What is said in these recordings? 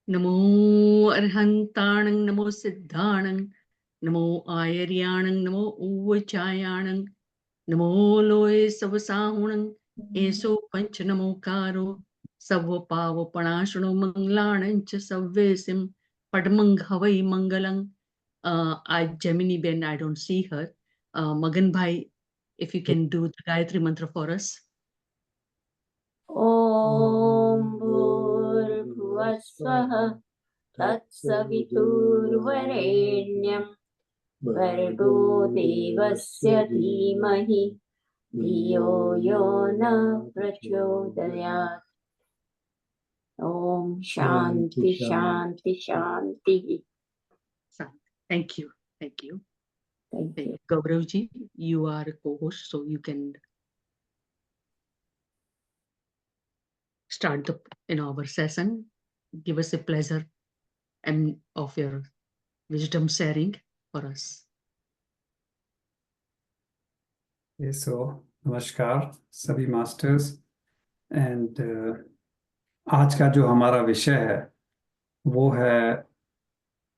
नमो अर्हन्ताणं नमो सिद्धाणं नमो आयर्याणं नमो ऊवचायाणं नमो लोये सवसाहुणं एषो पंच नमोकारो सव पावपणाशुणो मंगलाणं च सव्वेसिं पडमंग हवै मंगलं. I Gemini Ben, I don't see her. Magan Bhai, if you can do the Gayatri mantra for us. ॐ भूर्भुवस्वः तत्सवितुर्वरेण्यं भर्गो देवस्य धीमहि धियो यो न प्रचोदयात्. ॐ शान्ति शान्ति शान्तिः. Thank you. Thank you. Thank you. Gauravji, you are a co-host, so you can start our session. Give us a pleasure and of your wisdom sharing for us. So नमस्कार सभी मास्टर्स एंड आज का जो हमारा विषय है वो है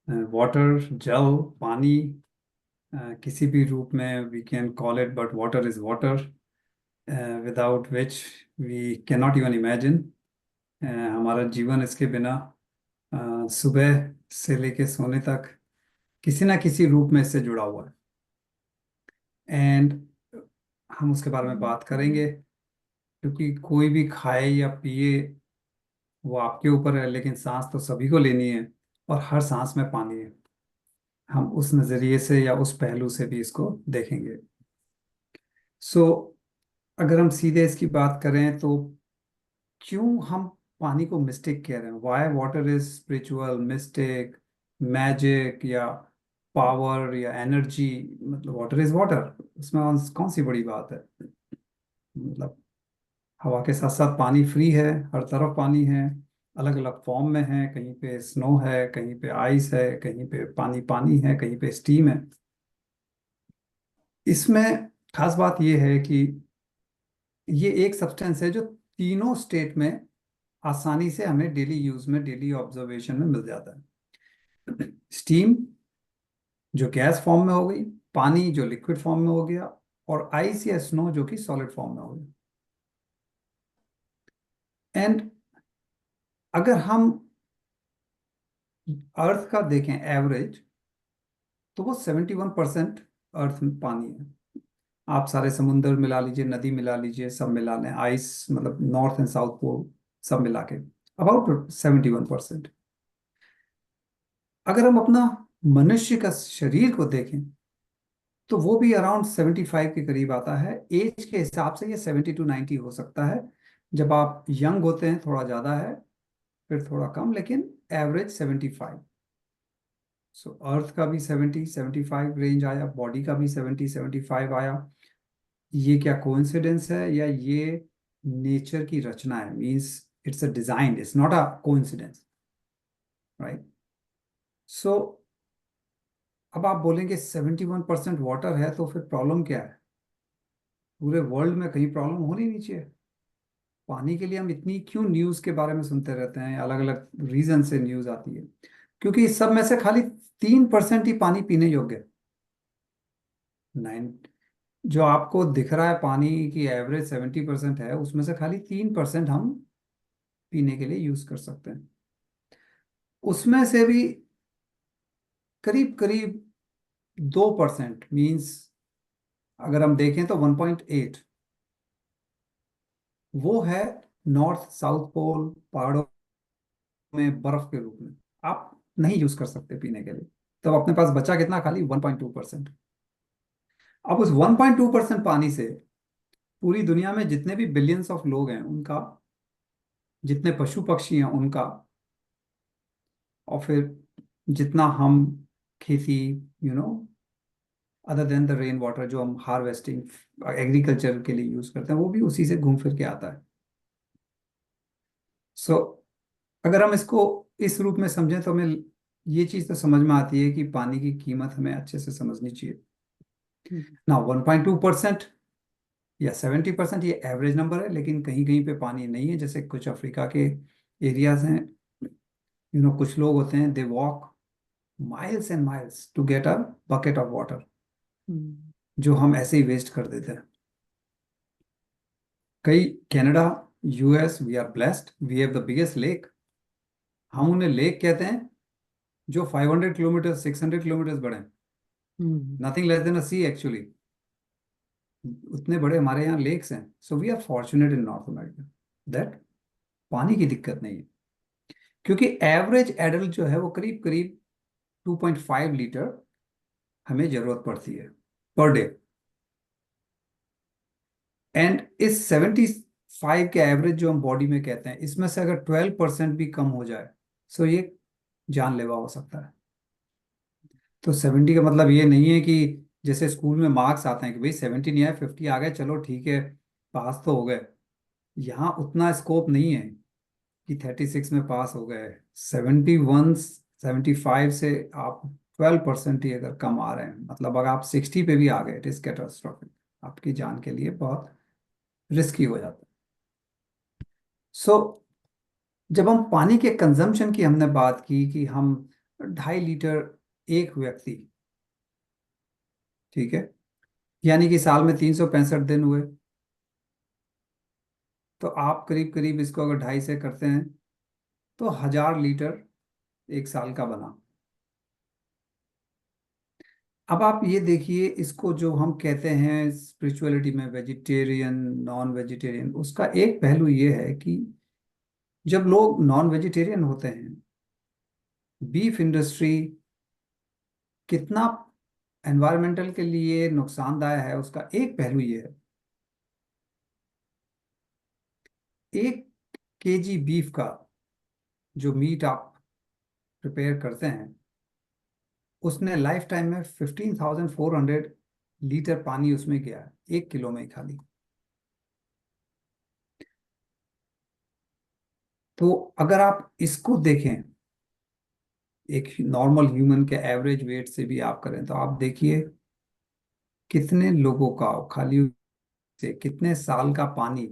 वाटर, जल, पानी. किसी भी रूप में we can call it, but water is water without which we can not even imagine. हमारा जीवन इसके बिना सुबह से लेके सोने तक किसी ना किसी रूप में इससे जुड़ा हुआ है. एंड हम उसके बारे में बात करेंगे क्योंकि कोई भी खाए या पिए वो आपके ऊपर है, लेकिन सांस तो सभी को लेनी है और हर सांस में पानी है. हम उस नज़रिए से या उस पहलू से भी इसको देखेंगे. अगर हम सीधे इसकी बात करें तो क्यों हम पानी को मिस्टेक कह रहे हैं? Y water is spiritual, mistake, magic या पावर या एनर्जी? मतलब वाटर इज वाटर, उसमें कौन सी बड़ी बात है? मतलब हवा के साथ साथ पानी फ्री है, हर तरफ पानी है, अलग अलग फॉर्म में है. कहीं पे स्नो है, कहीं पे आइस है, कहीं पे पानी पानी है, कहीं पे स्टीम है. इसमें खास बात यह है कि ये एक सब्सटेंस है जो तीनों स्टेट में आसानी से हमें डेली यूज में, डेली ऑब्जर्वेशन में मिल जाता है. स्टीम जो गैस फॉर्म में हो गई, पानी जो लिक्विड फॉर्म में हो गया, और आइस या स्नो जो कि सॉलिड फॉर्म में हो गया. एंड अगर हम अर्थ का देखें एवरेज, तो वो 71% अर्थ में पानी है. आप सारे समुंदर मिला लीजिए, नदी मिला लीजिए, सब मिला लें, आइस मतलब नॉर्थ एंड साउथ पोल सब मिला के अबाउट 71%. अगर हम अपना मनुष्य का शरीर को देखें तो वो भी अराउंड 75 के करीब आता है. एज के हिसाब से ये 70 to 90 हो सकता है. जब आप यंग होते हैं थोड़ा ज़्यादा है, फिर थोड़ा कम, लेकिन एवरेज 75. सो अर्थ का भी 70-75 रेंज आया, बॉडी का भी 70-75 आया. ये क्या कोइंसिडेंस है या ये नेचर की रचना है? Means it's a design, it's not a coincidence, right? So अब आप बोलेंगे 71% वाटर है तो फिर प्रॉब्लम क्या है? पूरे वर्ल्ड में कहीं प्रॉब्लम होनी नहीं चाहिए. पानी के लिए हम इतनी क्यों न्यूज़ के बारे में सुनते रहते हैं? अलग अलग रीजन से न्यूज़ आती है. क्योंकि इस सब में से खाली 3% ही पानी पीने योग्य है. 9 जो आपको दिख रहा है पानी की एवरेज 70% है, उसमें से खाली 3% हम पीने के लिए यूज कर सकते हैं. उसमें से भी करीब करीब 2% मीन्स अगर हम देखें तो 1.8 वो है नॉर्थ साउथ पोल पहाड़ों में बर्फ के रूप में. आप नहीं यूज कर सकते पीने के लिए. तो अपने पास बचा कितना? खाली 1.2%. अब उस 1.2% पानी से पूरी दुनिया में जितने भी बिलियंस ऑफ लोग हैं उनका, जितने पशु पक्षी हैं उनका, और फिर जितना हम खेती, no other than the rain water जो हम हार्वेस्टिंग एग्रीकल्चर के लिए यूज करते हैं, वो भी उसी से घूम फिर के आता है. सो अगर हम इसको इस रूप में समझें तो हमें ये चीज़ तो समझ में आती है कि पानी की कीमत हमें अच्छे से समझनी चाहिए. ना 1.2% या 70% ये एवरेज नंबर है, लेकिन कहीं कहीं पे पानी नहीं है. जैसे कुछ अफ्रीका के एरियाज हैं कुछ लोग होते हैं, they walk miles and miles to get a bucket of water, hmm, जो हम ऐसे ही वेस्ट कर देते हैं। कई Canada, US, we are blessed, we have the biggest lake. हम उन्हें लेक कहते हैं जो 500 किलोमीटर 600 किलोमीटर बड़े हैं, hmm, nothing less than a sea actually. उतने बड़े हमारे यहाँ लेक्स हैं। So we are fortunate in North America that पानी की दिक्कत नहीं है, क्योंकि एवरेज एडल्ट जो है वो करीब करीब 2.5 लीटर हमें जरूरत पड़ती है पर डे। एंड इस 75 के एवरेज जो हम बॉडी में कहते हैं, इसमें से अगर 12% भी कम हो जाए, सो ये जानलेवा हो सकता है। तो 70 का मतलब ये नहीं है कि जैसे स्कूल में मार्क्स आते हैं कि भाई 70 नहीं आए, 50 आ गए, चलो ठीक है, पास तो हो गए। यहाँ उतना स्कोप नहीं है कि 36 में पास हो गए। 71 75 से आप 12% ही अगर कम आ रहे हैं, मतलब अगर आप 60 पे भी आ गए, इट इज कैटास्ट्रोफिक, आपकी जान के लिए बहुत रिस्की हो जाता है। सो जब हम पानी के कंजम्पशन की हमने बात की कि हम 2.5 लीटर एक व्यक्ति, ठीक है, यानी कि साल में 365 दिन हुए, तो आप करीब करीब इसको अगर 2.5 से करते हैं तो 1000 लीटर एक साल का बना। अब आप ये देखिए, इसको जो हम कहते हैं स्पिरिचुअलिटी में वेजिटेरियन नॉन वेजिटेरियन, उसका एक पहलू ये है कि जब लोग नॉन वेजिटेरियन होते हैं, बीफ इंडस्ट्री कितना एनवायरमेंटल के लिए नुकसानदायक है, उसका एक पहलू ये है। 1 केजी बीफ का जो मीट आप प्रिपेयर करते हैं, उसने लाइफ टाइम में 15,400 लीटर पानी उसमें गया है, 1 किलो में खाली। तो अगर आप इसको देखें एक नॉर्मल ह्यूमन के एवरेज वेट से भी आप करें, तो आप देखिए कितने लोगों का खाली से कितने साल का पानी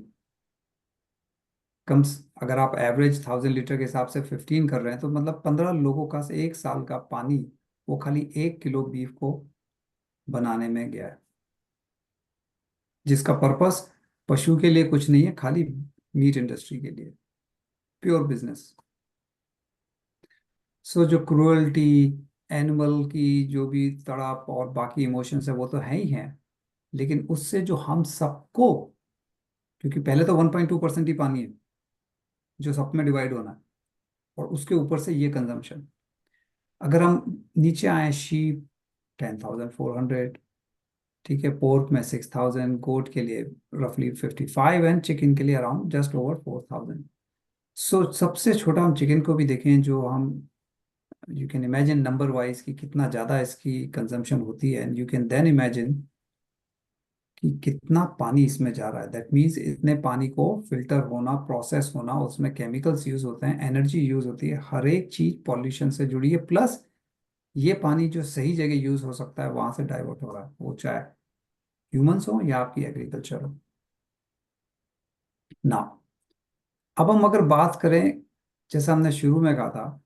अगर आप एवरेज 1000 लीटर के हिसाब से 15 कर रहे हैं, तो मतलब 15 लोगों का से 1 साल का पानी वो खाली 1 किलो बीफ को बनाने में गया है, जिसका पर्पस पशु के लिए कुछ नहीं है, खाली मीट इंडस्ट्री के लिए, प्योर बिजनेस। सो जो क्रुएल्टी, एनिमल की जो भी तड़प और बाकी इमोशंस है वो तो है ही है, लेकिन उससे जो हम सबको, क्योंकि पहले तो 1.2% ही पानी है जो सब में डिवाइड होना है, और उसके ऊपर से ये कंजम्पशन। अगर हम नीचे आए, शीप 10,400, ठीक है, पोर्क में 6,000, गोट के लिए रफली 55, एंड चिकन के लिए अराउंड जस्ट ओवर 4,000। सो सबसे छोटा हम चिकन को भी देखें, जो हम you can imagine number wise कि कितना ज़्यादा इसकी कंजम्पशन होती है, and you can then imagine कि कितना पानी इसमें जा रहा है। दैट मीन्स इतने पानी को फिल्टर होना, प्रोसेस होना, उसमें केमिकल्स यूज होते हैं, एनर्जी यूज होती है, हर एक चीज पॉल्यूशन से जुड़ी है। प्लस ये पानी जो सही जगह यूज हो सकता है वहां से डाइवर्ट हो रहा है, वो चाहे ह्यूमंस हो या आपकी एग्रीकल्चर हो ना। अब हम अगर बात करें, जैसा हमने शुरू में कहा था,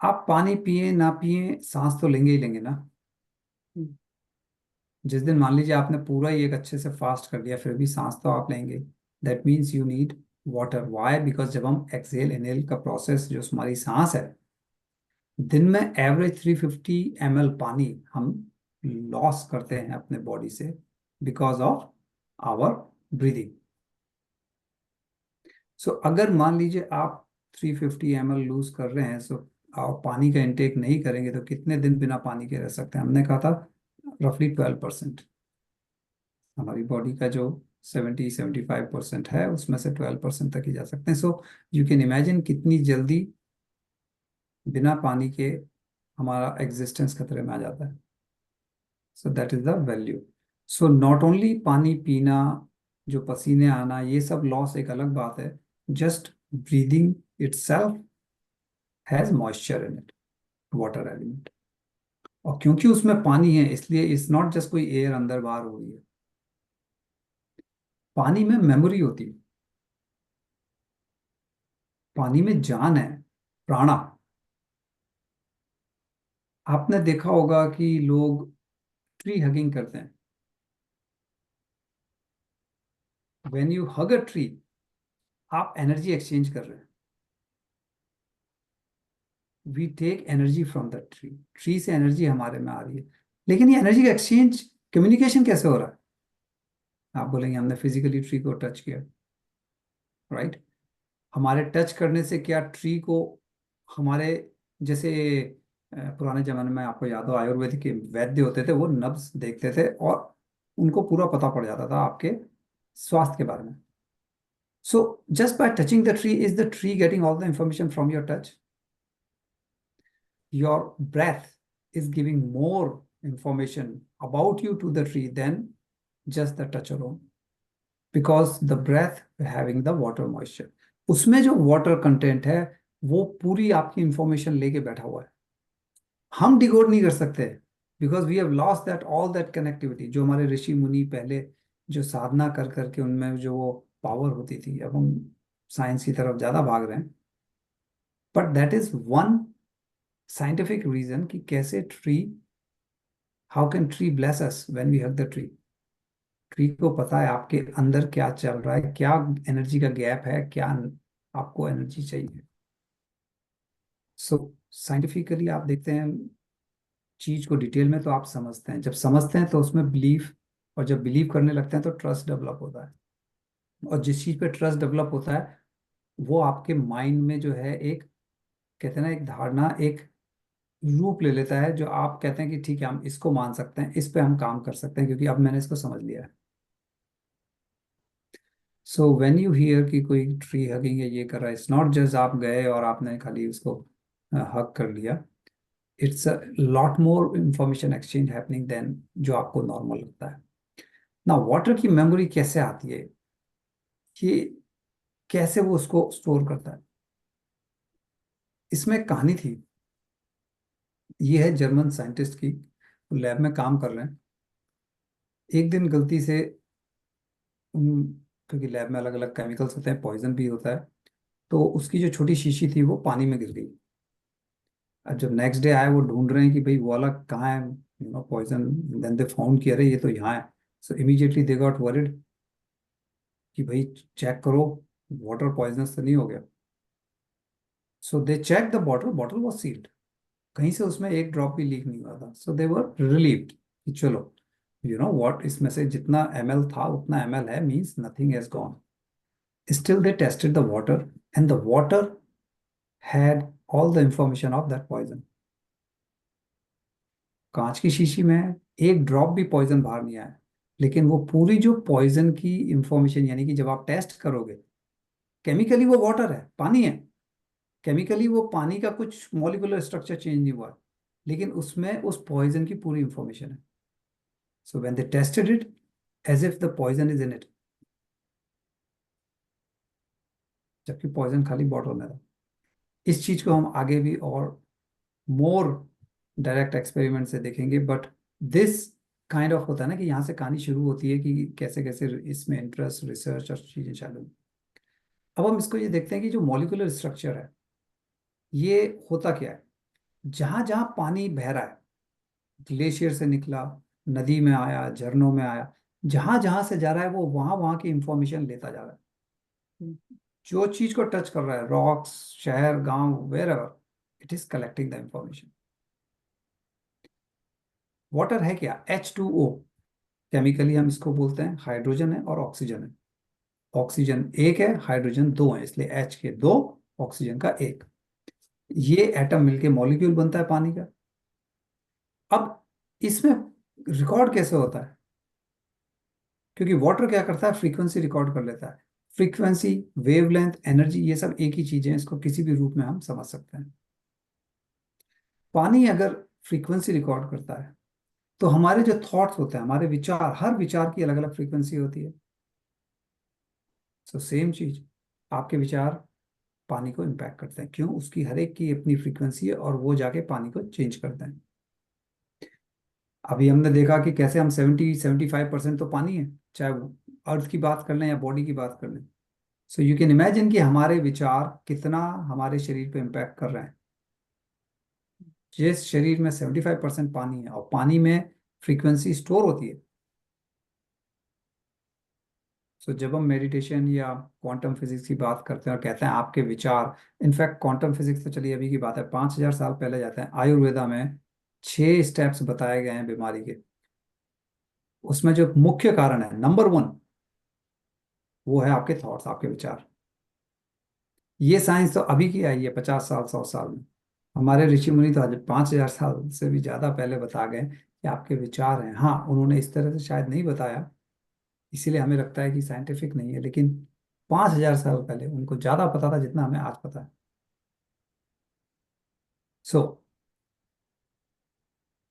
आप पानी पिए ना पिए सांस तो लेंगे ही लेंगे ना। हम्म, जिस दिन मान लीजिए आपने पूरा ही एक अच्छे से फास्ट कर लिया, फिर भी सांस तो आप लेंगे। That means you need water. Why? Because जब हम एक्सेल इनहेल का प्रोसेस, जो हमारी सांस है, दिन में एवरेज 350 ml पानी हम लॉस करते हैं अपने बॉडी से, बिकॉज ऑफ आवर ब्रीदिंग। सो अगर मान लीजिए आप 350 ml लूज कर रहे हैं, सो आप पानी का इंटेक नहीं करेंगे तो कितने दिन बिना पानी के रह सकते हैं? हमने कहा था रफली 12%। हमारी बॉडी का जो 75% है, उसमें से 12% तक ही जा सकते हैं। सो यू कैन इमेजिन कितनी जल्दी बिना पानी के हमारा एग्जिस्टेंस खतरे में आ जाता है। So that is the value. So not only पानी पीना, जो पसीने आना, ये सब लॉस एक अलग बात है। Just breathing itself has moisture in it, water element. और क्योंकि उसमें पानी है, इसलिए इट्स नॉट जस्ट कोई एयर अंदर बाहर हो रही है, पानी में मेमोरी होती है। पानी में जान है, प्राणा। आपने देखा होगा कि लोग ट्री हगिंग करते हैं। When you hug a tree, आप एनर्जी एक्सचेंज कर रहे हैं। We take energy from the tree, tree से एनर्जी हमारे में आ रही है। लेकिन ये एनर्जी का एक्सचेंज, कम्युनिकेशन कैसे हो रहा है? आप बोलेंगे हमने फिजिकली ट्री को टच किया, राइट। हमारे टच करने से क्या ट्री को, हमारे जैसे पुराने जमाने में आपको याद हो आयुर्वेदिक के वैद्य होते थे, वो नब्ज देखते थे और उनको पूरा पता पड़ जाता था आपके स्वास्थ्य के बारे में। So just by touching the tree, is the tree getting all the information from your touch? Your breath is giving more information about you to the tree than just the touch alone, because the breath having the water moisture, उसमें जो water content है वो पूरी आपकी information लेके बैठा हुआ है। हम डिकोड नहीं कर सकते, because we have lost that all that connectivity. जो हमारे ऋषि मुनि पहले जो साधना कर करके उनमें जो वो पावर होती थी, अब हम साइंस की तरफ ज्यादा भाग रहे हैं। But that is one scientific reason कि कैसे tree, how can tree bless us when we hug the tree. Tree को पता है आपके अंदर क्या चल रहा है, क्या एनर्जी का गैप है, क्या आपको एनर्जी चाहिए। सो साइंटिफिकली आप देखते हैं चीज को डिटेल में, तो आप समझते हैं, जब समझते हैं तो उसमें बिलीफ, और जब बिलीव करने लगते हैं तो ट्रस्ट डेवलप होता है। और जिस चीज पे ट्रस्ट डेवलप होता है वो आपके माइंड में जो है एक, कहते हैं ना, एक धारणा, एक रूप ले लेता है, जो आप कहते हैं कि ठीक है हम इसको मान सकते हैं, इस पे हम काम कर सकते हैं, क्योंकि अब मैंने इसको समझ लिया है। सो व्हेन यू हियर कि कोई ट्री हगिंग है, ये कर रहा है, इट्स नॉट जस्ट आप गए और आपने खाली उसको हग कर लिया। It's a lot more information exchange happening than जो आपको नॉर्मल लगता है ना। वाटर की मेमोरी कैसे आती है, ये कैसे वो उसको स्टोर करता है? इसमें एक कहानी थी। ये है जर्मन साइंटिस्ट की, लैब में काम कर रहे हैं। एक दिन गलती से क्योंकि लैब में अलग अलग केमिकल्स होते हैं, पॉइजन भी होता है, तो उसकी जो छोटी शीशी थी वो पानी में गिर गई। अब जब नेक्स्ट डे आए, वो ढूंढ रहे हैं कि भाई वो वाला कहाँ है, पॉइजन। देन दे फाउंड किया, अरे ये तो यहाँ है। सो इमीडिएटली दे गॉट वरिड कि भाई चेक करो, वाटर पॉइजनस तो नहीं हो गया। So they check the bottle, bottle was sealed, कहीं से उसमें एक ड्रॉप भी लीक नहीं हुआ था। सो दे वर रिलीव्ड कि चलो, व्हाट, इसमें से जितना ml था उतना ml है, means nothing has gone. Still they tested the water, and the water had all the information of that poison. कांच की शीशी में एक ड्रॉप भी पॉइजन बाहर नहीं आया, लेकिन वो पूरी जो पॉइजन की इंफॉर्मेशन, यानी कि जब आप टेस्ट करोगे, केमिकली वो वाटर है, पानी है, केमिकली वो पानी का कुछ मॉलिक्यूलर स्ट्रक्चर चेंज नहीं हुआ है, लेकिन उसमें उस पॉइजन की पूरी इंफॉर्मेशन है। So when they tested it, as if the poison is in it, जबकि पॉइजन खाली बॉटल में था। इस चीज को हम आगे भी और मोर डायरेक्ट एक्सपेरिमेंट से देखेंगे, बट दिस काइंड ऑफ होता है ना कि यहाँ से कहानी शुरू होती है कि कैसे कैसे इसमें इंटरेस्ट, रिसर्च और चीजें चालू हुई। अब हम इसको ये देखते हैं कि जो मॉलिक्यूलर स्ट्रक्चर है, ये होता क्या है। जहां जहां पानी बह रहा है, ग्लेशियर से निकला, नदी में आया, झरनों में आया, जहां जहां से जा रहा है वो वहां वहां की इंफॉर्मेशन लेता जा रहा है। जो चीज को टच कर रहा है, रॉक्स, शहर, गांव, wherever, it is collecting the information. Water है क्या? H2O। केमिकली हम इसको बोलते हैं हाइड्रोजन है और ऑक्सीजन है। ऑक्सीजन एक है, हाइड्रोजन दो है, इसलिए H के दो, ऑक्सीजन का एक। ये एटम मिलके मॉलिक्यूल बनता है पानी का। अब इसमें रिकॉर्ड कैसे होता है? क्योंकि वाटर क्या करता है, फ्रीक्वेंसी रिकॉर्ड कर लेता है। फ्रीक्वेंसी, वेवलेंथ, एनर्जी, ये सब एक ही चीजें हैं, इसको किसी भी रूप में हम समझ सकते हैं। पानी अगर फ्रीक्वेंसी रिकॉर्ड करता है, तो हमारे जो थॉट्स होते हैं, हमारे विचार, हर विचार की अलग अलग फ्रीक्वेंसी होती है। सो सेम चीज, आपके विचार पानी को इम्पैक्ट करते हैं। क्यों? उसकी हर एक की अपनी फ्रीक्वेंसी है और वो जाके पानी को चेंज करते हैं। अभी हमने देखा कि कैसे हम 70-75% तो पानी है, चाहे वो अर्थ की बात कर लें या बॉडी की बात कर लें। सो यू कैन इमेजिन कि हमारे विचार कितना हमारे शरीर पे इम्पैक्ट कर रहे हैं। जिस शरीर में 75% पानी है और पानी में फ्रीक्वेंसी स्टोर होती है। सो जब हम मेडिटेशन या क्वांटम फिजिक्स की बात करते हैं और कहते हैं आपके विचार, इनफैक्ट क्वांटम फिजिक्स तो चलिए अभी की बात है, 5,000 साल पहले जाते हैं। आयुर्वेदा में 6 स्टेप्स बताए गए हैं बीमारी के। उसमें जो मुख्य कारण है, नंबर 1, वो है आपके थॉट्स, आपके विचार। ये साइंस तो अभी की आई है, 50 साल 100 साल में। हमारे ऋषि मुनि तो आज 5,000 साल से भी ज्यादा पहले बता गए कि आपके विचार हैं। हाँ, उन्होंने इस तरह से शायद नहीं बताया, इसीलिए हमें लगता है कि साइंटिफिक नहीं है, लेकिन 5,000 साल पहले उनको ज्यादा पता था जितना हमें आज पता है। सो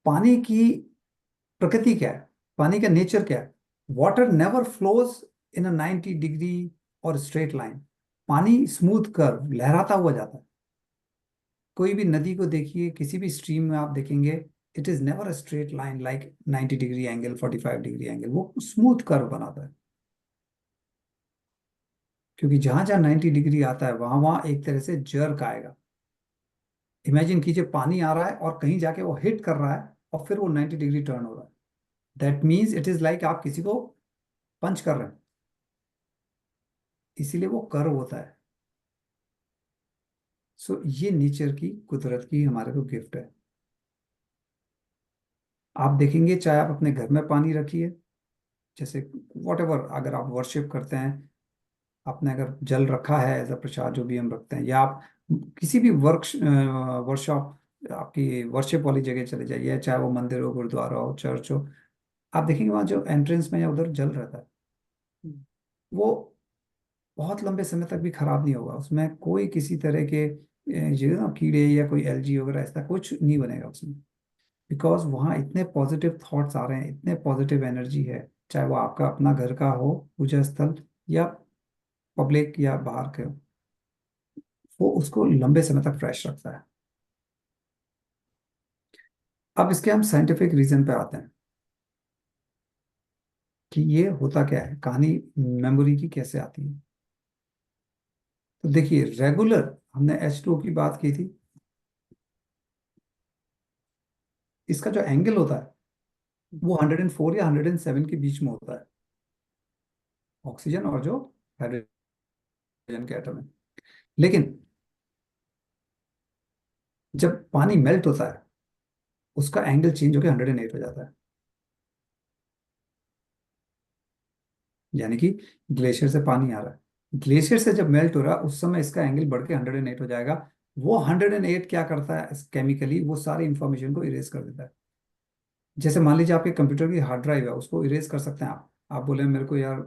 पानी की प्रकृति क्या है, पानी का नेचर क्या है? Water never flows in a 90 degree और स्ट्रेट लाइन। पानी स्मूथ कर्व, लहराता हुआ जाता है। कोई भी नदी को देखिए, किसी भी स्ट्रीम में आप देखेंगे, it is never a straight line like 90 degree angle, 45 degree angle. वो स्मूथ कर्व बनाता है, क्योंकि जहां जहां 90 डिग्री आता है वहां वहां एक तरह से जर्क आएगा। इमेजिन कीजिए पानी आ रहा है और कहीं जाके वो हिट कर रहा है और फिर वो 90 डिग्री टर्न हो रहा है। That means it is like आप किसी को पंच कर रहे हैं, इसीलिए वो कर्व होता है। सो ये नेचर की, कुदरत की हमारे को गिफ्ट है। आप देखेंगे चाहे आप अपने घर में पानी रखिए, जैसे वॉट एवर, अगर आप वर्शिप करते हैं, आपने अगर जल रखा है एज अ प्रसाद जो भी हम रखते हैं, या आप किसी भी वर्कशॉप, आपकी वर्शिप वाली जगह चले जाइए, चाहे वो मंदिर हो, गुरुद्वारा हो, चर्च हो, आप देखेंगे वहाँ जो एंट्रेंस में या उधर जल रहता है, वो बहुत लंबे समय तक भी खराब नहीं होगा। उसमें कोई किसी तरह के ये ना कीड़े या कोई एलजी वगैरह ऐसा कुछ नहीं बनेगा उसमें, बिकॉज वहाँ इतने पॉजिटिव थॉट्स आ रहे हैं, इतने पॉजिटिव एनर्जी है। चाहे वो आपका अपना घर का हो पूजा स्थल, या पब्लिक या बाहर के हो, वो उसको लंबे समय तक फ्रेश रखता है। अब इसके हम साइंटिफिक रीजन पे आते हैं कि ये होता क्या है, कहानी मेमोरी की कैसे आती है। तो देखिए, रेगुलर, हमने H2O की बात की थी, इसका जो एंगल होता है वो 104 या 107 के बीच में होता है, ऑक्सीजन और जो हाइड्रोजन के एटम है। लेकिन जब पानी मेल्ट होता है, उसका एंगल चेंज होकर 108 हो जाता है। यानी कि ग्लेशियर से पानी आ रहा है, ग्लेशियर से जब मेल्ट हो रहा है उस समय इसका एंगल बढ़ के 108 हो जाएगा। वो 108 क्या करता है केमिकली, वो सारी इंफॉर्मेशन को इरेज कर देता है। जैसे मान लीजिए आपके कंप्यूटर की हार्ड ड्राइव है, उसको इरेज कर सकते हैं आप बोले मेरे को यार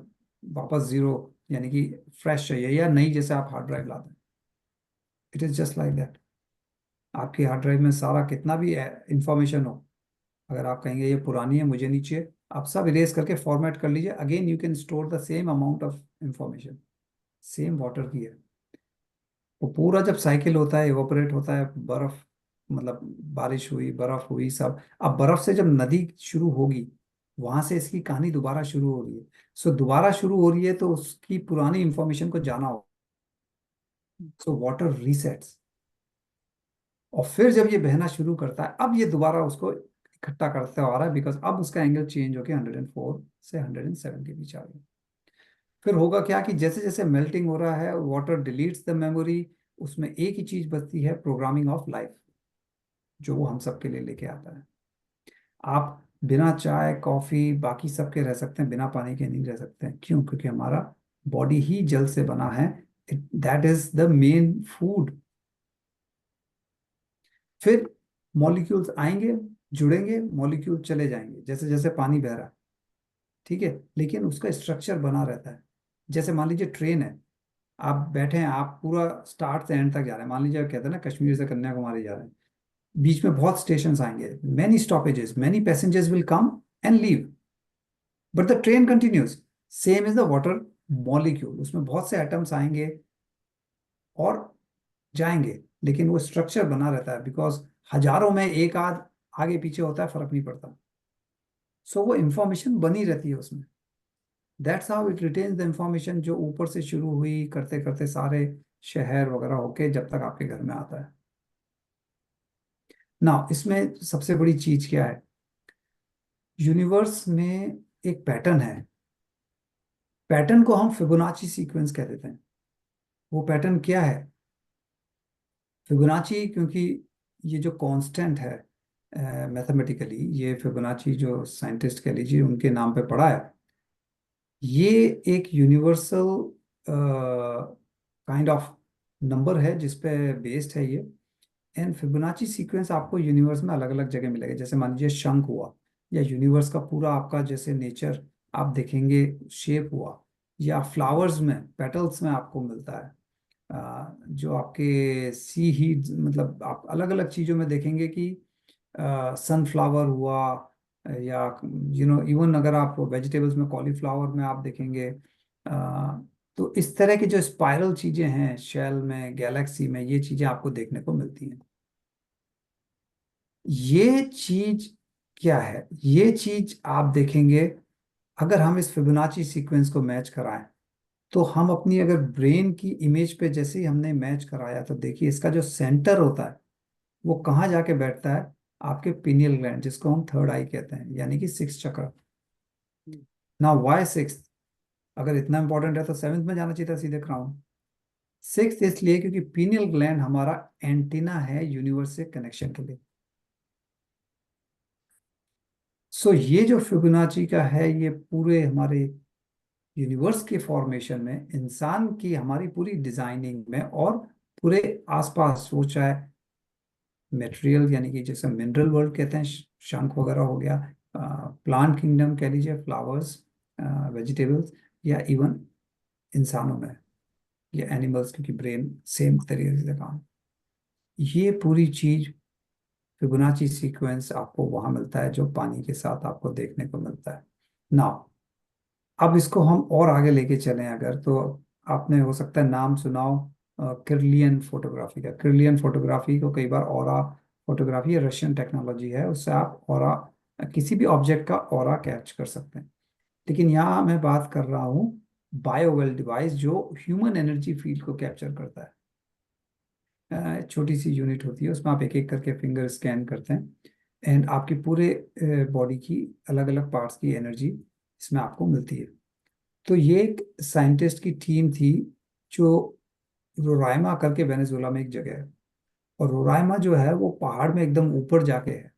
वापस जीरो, यानी कि फ्रेश चाहिए या नई, जैसे आप हार्ड ड्राइव लाते हैं। It is just like that. आपकी हार्ड ड्राइव में सारा कितना भी इंफॉर्मेशन हो, अगर आप कहेंगे ये पुरानी है मुझे नहीं चाहिए, आप सब इरेज करके फॉर्मेट कर लीजिए, again you can store the same amount of information. Same water की है, वो पूरा जब साइकिल होता है, इवोपरेट होता है, बर्फ, मतलब बारिश हुई, बर्फ हुई, सब। अब बर्फ से जब नदी शुरू होगी, वहां से इसकी कहानी दोबारा शुरू हो रही है। सो दोबारा शुरू हो रही है तो उसकी पुरानी इंफॉर्मेशन को जाना हो। सो वाटर रीसेट्स, और फिर जब ये बहना शुरू करता है, अब ये दोबारा उसको इकट्ठा करते हुआ आ रहा है, बिकॉज अब उसका एंगल चेंज होकर 104 से 107 के बीच आ गया। फिर होगा क्या कि जैसे जैसे मेल्टिंग हो रहा है, वाटर डिलीट्स द मेमोरी, उसमें एक ही चीज बचती है, प्रोग्रामिंग ऑफ लाइफ, जो वो हम सबके लिए लेके आता है। आप बिना चाय कॉफी बाकी सबके रह सकते हैं, बिना पानी के नहीं रह सकते हैं। क्यों? क्योंकि हमारा बॉडी ही जल से बना है, that is the main food. फिर मॉलिक्यूल्स आएंगे, जुड़ेंगे, मॉलिक्यूल चले जाएंगे, जैसे जैसे पानी बह रहा है, ठीक है, लेकिन उसका स्ट्रक्चर बना रहता है। जैसे मान लीजिए ट्रेन है, आप बैठे हैं, आप पूरा स्टार्ट से एंड तक जा रहे हैं। मान लीजिए कहते हैं ना कश्मीर से कन्याकुमारी जा रहे हैं, बीच में बहुत स्टेशन आएंगे, many stoppages, many passengers will come and leave, but the train continues. Same is the water molecule, उसमें बहुत से एटम्स आएंगे और जाएंगे, लेकिन वो स्ट्रक्चर बना रहता है, बिकॉज हजारों में एक आध आगे पीछे होता है, फर्क नहीं पड़ता। सो वो इंफॉर्मेशन बनी रहती है उसमें। That's how it retains the information जो ऊपर से शुरू हुई करते करते सारे शहर वगैरह होके जब तक आपके घर में आता है ना। इसमें सबसे बड़ी चीज क्या है, यूनिवर्स में एक पैटर्न है, पैटर्न को हम फिबोनाची सीक्वेंस कह देते हैं। वो पैटर्न क्या है, फिबोनाची, क्योंकि ये जो कांस्टेंट है मैथमेटिकली, ये फिबोनाची जो साइंटिस्ट कह लीजिए उनके नाम पे पड़ा है, ये एक यूनिवर्सल काइंड ऑफ नंबर है जिस पे बेस्ड है ये। एंड फिबोनाची सीक्वेंस आपको यूनिवर्स में अलग अलग जगह मिलेगा। जैसे मान लीजिए शंख हुआ, या यूनिवर्स का पूरा आपका जैसे नेचर आप देखेंगे शेप हुआ, या फ्लावर्स में पेटल्स में आपको मिलता है। जो आपके सी हीट, मतलब आप अलग अलग चीज़ों में देखेंगे कि सनफ्लावर हुआ, या इवन अगर आप वेजिटेबल्स में कॉलीफ्लावर में आप देखेंगे। तो इस तरह की जो स्पाइरल चीज़ें हैं शेल में, गैलेक्सी में, ये चीज़ें आपको देखने को मिलती हैं। ये चीज क्या है, ये चीज आप देखेंगे अगर हम इस फिबोनाची सीक्वेंस को मैच कराएं, तो हम अपनी अगर ब्रेन की इमेज पे जैसे ही हमने मैच कराया, तो देखिए इसका जो सेंटर होता है वो कहाँ जाके बैठता है, आपके पिनियल ग्लैंड, जिसको हम थर्ड आई कहते हैं, यानी कि सिक्स चक्र। ना वाई सिक्स, अगर इतना इंपॉर्टेंट है तो सेवेंथ में जाना चाहिए था सीधे क्राउन। सिक्स इसलिए क्योंकि पिनियल ग्लैंड हमारा एंटीना है यूनिवर्स से कनेक्शन के लिए। सो ये जो फिबोनाची का है, ये पूरे हमारे यूनिवर्स के फॉर्मेशन में, इंसान की हमारी पूरी डिजाइनिंग में, और पूरे आसपास, वो चाहे मटेरियल यानी कि जैसे मिनरल वर्ल्ड कहते हैं, शंख वगैरह हो गया, प्लांट किंगडम कह लीजिए, फ्लावर्स, वेजिटेबल्स, या इवन इंसानों में, या एनिमल्स, क्योंकि ब्रेन सेम तरीके से काम, ये पूरी चीज फिबोनाची सीक्वेंस आपको वहां मिलता है, जो पानी के साथ आपको देखने को मिलता है ना। अब इसको हम और आगे लेके चलें अगर, तो आपने हो सकता है नाम सुनाओ किरलियन फोटोग्राफी का। किरलियन फोटोग्राफी को कई बार ऑरा फोटोग्राफी, या रशियन टेक्नोलॉजी है, उससे आप ऑरा, किसी भी ऑब्जेक्ट का ऑरा कैच कर सकते हैं। लेकिन यहाँ मैं बात कर रहा हूँ बायोवेल डिवाइस, जो ह्यूमन एनर्जी फील्ड को कैप्चर करता है। छोटी सी यूनिट होती है, उसमें आप एक एक करके फिंगर स्कैन करते हैं, एंड आपकी पूरे बॉडी की अलग अलग पार्ट्स की एनर्जी इसमें आपको मिलती है। तो ये एक साइंटिस्ट की टीम थी, जो रोराइमा करके वेनेजुएला में एक जगह है, और रोराइमा जो है वो पहाड़ में एकदम ऊपर जाके है,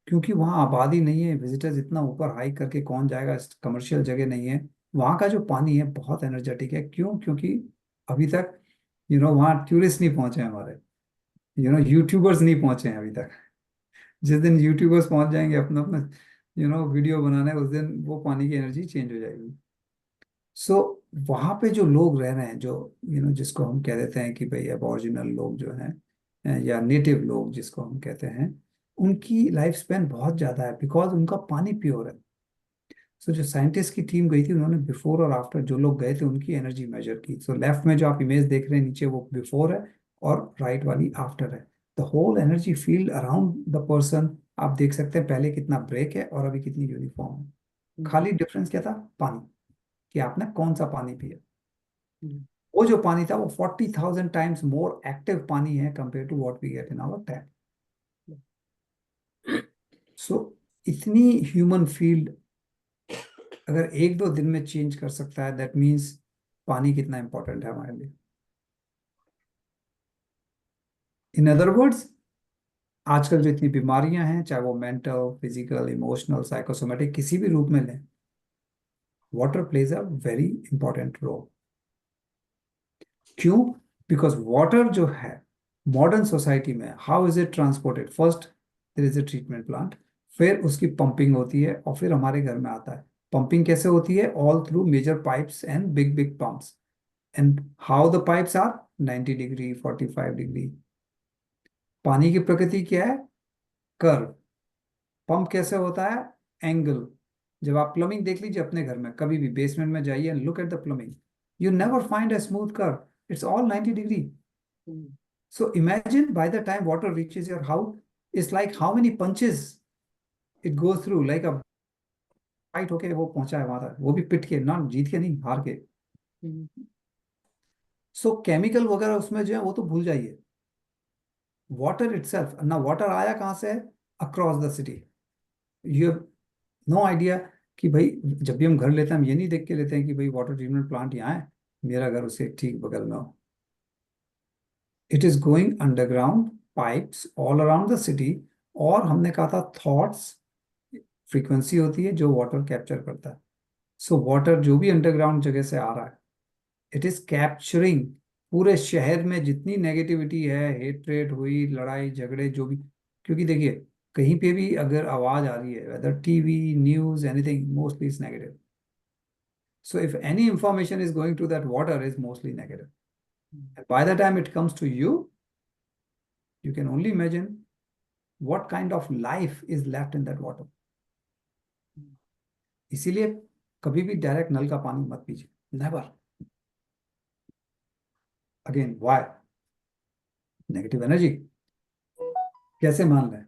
क्योंकि वहाँ आबादी नहीं है, विजिटर्स इतना ऊपर हाइक करके कौन जाएगा, कमर्शियल जगह नहीं है। वहाँ का जो पानी है बहुत एनर्जेटिक है। क्यों? क्योंकि अभी तक वहाँ टूरिस्ट नहीं पहुंचे हैं हमारे, यूट्यूबर्स नहीं पहुंचे हैं अभी तक। जिस दिन यूट्यूबर्स पहुंच जाएंगे अपना अपना वीडियो बनाने, उस दिन वो पानी की एनर्जी चेंज हो जाएगी। सो वहाँ पे जो लोग रह रहे हैं, जो जिसको हम कह देते हैं कि भाई अबॉरिजिनल लोग जो हैं, या नेटिव लोग जिसको हम कहते हैं, उनकी लाइफ स्पैन बहुत ज़्यादा है, बिकॉज उनका पानी प्योर है। सो जो साइंटिस्ट की टीम गई थी, उन्होंने बिफोर और आफ्टर जो लोग गए थे उनकी एनर्जी मेजर की। सो लेफ्ट में जो आप इमेज देख रहे हैं नीचे, वो बिफोर है, और राइट वाली आफ्टर है। The whole energy field around the person आप देख सकते हैं, पहले कितना ब्रेक है और अभी कितनी यूनिफॉर्म है। खाली डिफरेंस क्या था? पानी, कि आपने कौन सा पानी पिया। वो जो पानी था वो 40,000 टाइम्स मोर एक्टिव पानी है compare to what we get in our tap. So इतनी ह्यूमन फील्ड अगर एक दो दिन में चेंज कर सकता है, दैट मीन्स पानी कितना इंपॉर्टेंट है हमारे लिए। इन अदर वर्ड्स, आजकल जो इतनी बीमारियां हैं, चाहे वो मेंटल, फिजिकल, इमोशनल, साइकोसोमेटिक, किसी भी रूप में लें, water plays a very important role. क्यों? बिकॉज वाटर जो है मॉडर्न सोसाइटी में, how is it transported? First there is a treatment plant, फिर उसकी पंपिंग होती है, और फिर हमारे घर में आता है। पंपिंग कैसे होती है? All through major pipes and big big pumps. And how the pipes are 90 degree, 45 degree. पानी की प्रकृति क्या है? कर्व। पंप कैसे होता है? एंगल। जब आप प्लमिंग देख लीजिए अपने घर में, कभी भी बेसमेंट में जाइए and look at the plumbing, you never find a smooth curve. It's all 90 degree. So imagine by the time water reaches your house, it's like how many punches it goes through, like a fight होके वो पहुंचा है वहां तक, वो भी पिट के, ना जीत के नहीं, हार के। सो केमिकल वगैरह उसमें जो है वो तो भूल जाइए। वाटर इटसेल्फ ना, वाटर आया कहाँ से है? Across the city. You have no idea कि भाई जब भी हम घर लेते हैं हम ये नहीं देख के लेते हैं कि भाई वाटर ट्रीटमेंट प्लांट यहाँ है, मेरा घर उसके ठीक बगल में हो। It is going underground pipes all around the city. और हमने कहा था थॉट्स फ्रीक्वेंसी होती है जो वाटर कैप्चर करता है। सो वाटर जो भी अंडरग्राउंड जगह से आ रहा है, इट इज कैप्चरिंग पूरे शहर में जितनी नेगेटिविटी है, हेट्रेट हुई, लड़ाई झगड़े जो भी। क्योंकि देखिए कहीं पे भी अगर आवाज आ रही है, weather TV, news, anything, mostly is negative. So if any information is going to that water is mostly negative. And by the time it comes to you, you can only imagine what kind of life is left in that water. इसीलिए कभी भी direct नल का पानी मत पीजिए, never. Again why? Negative energy. कैसे मान लें?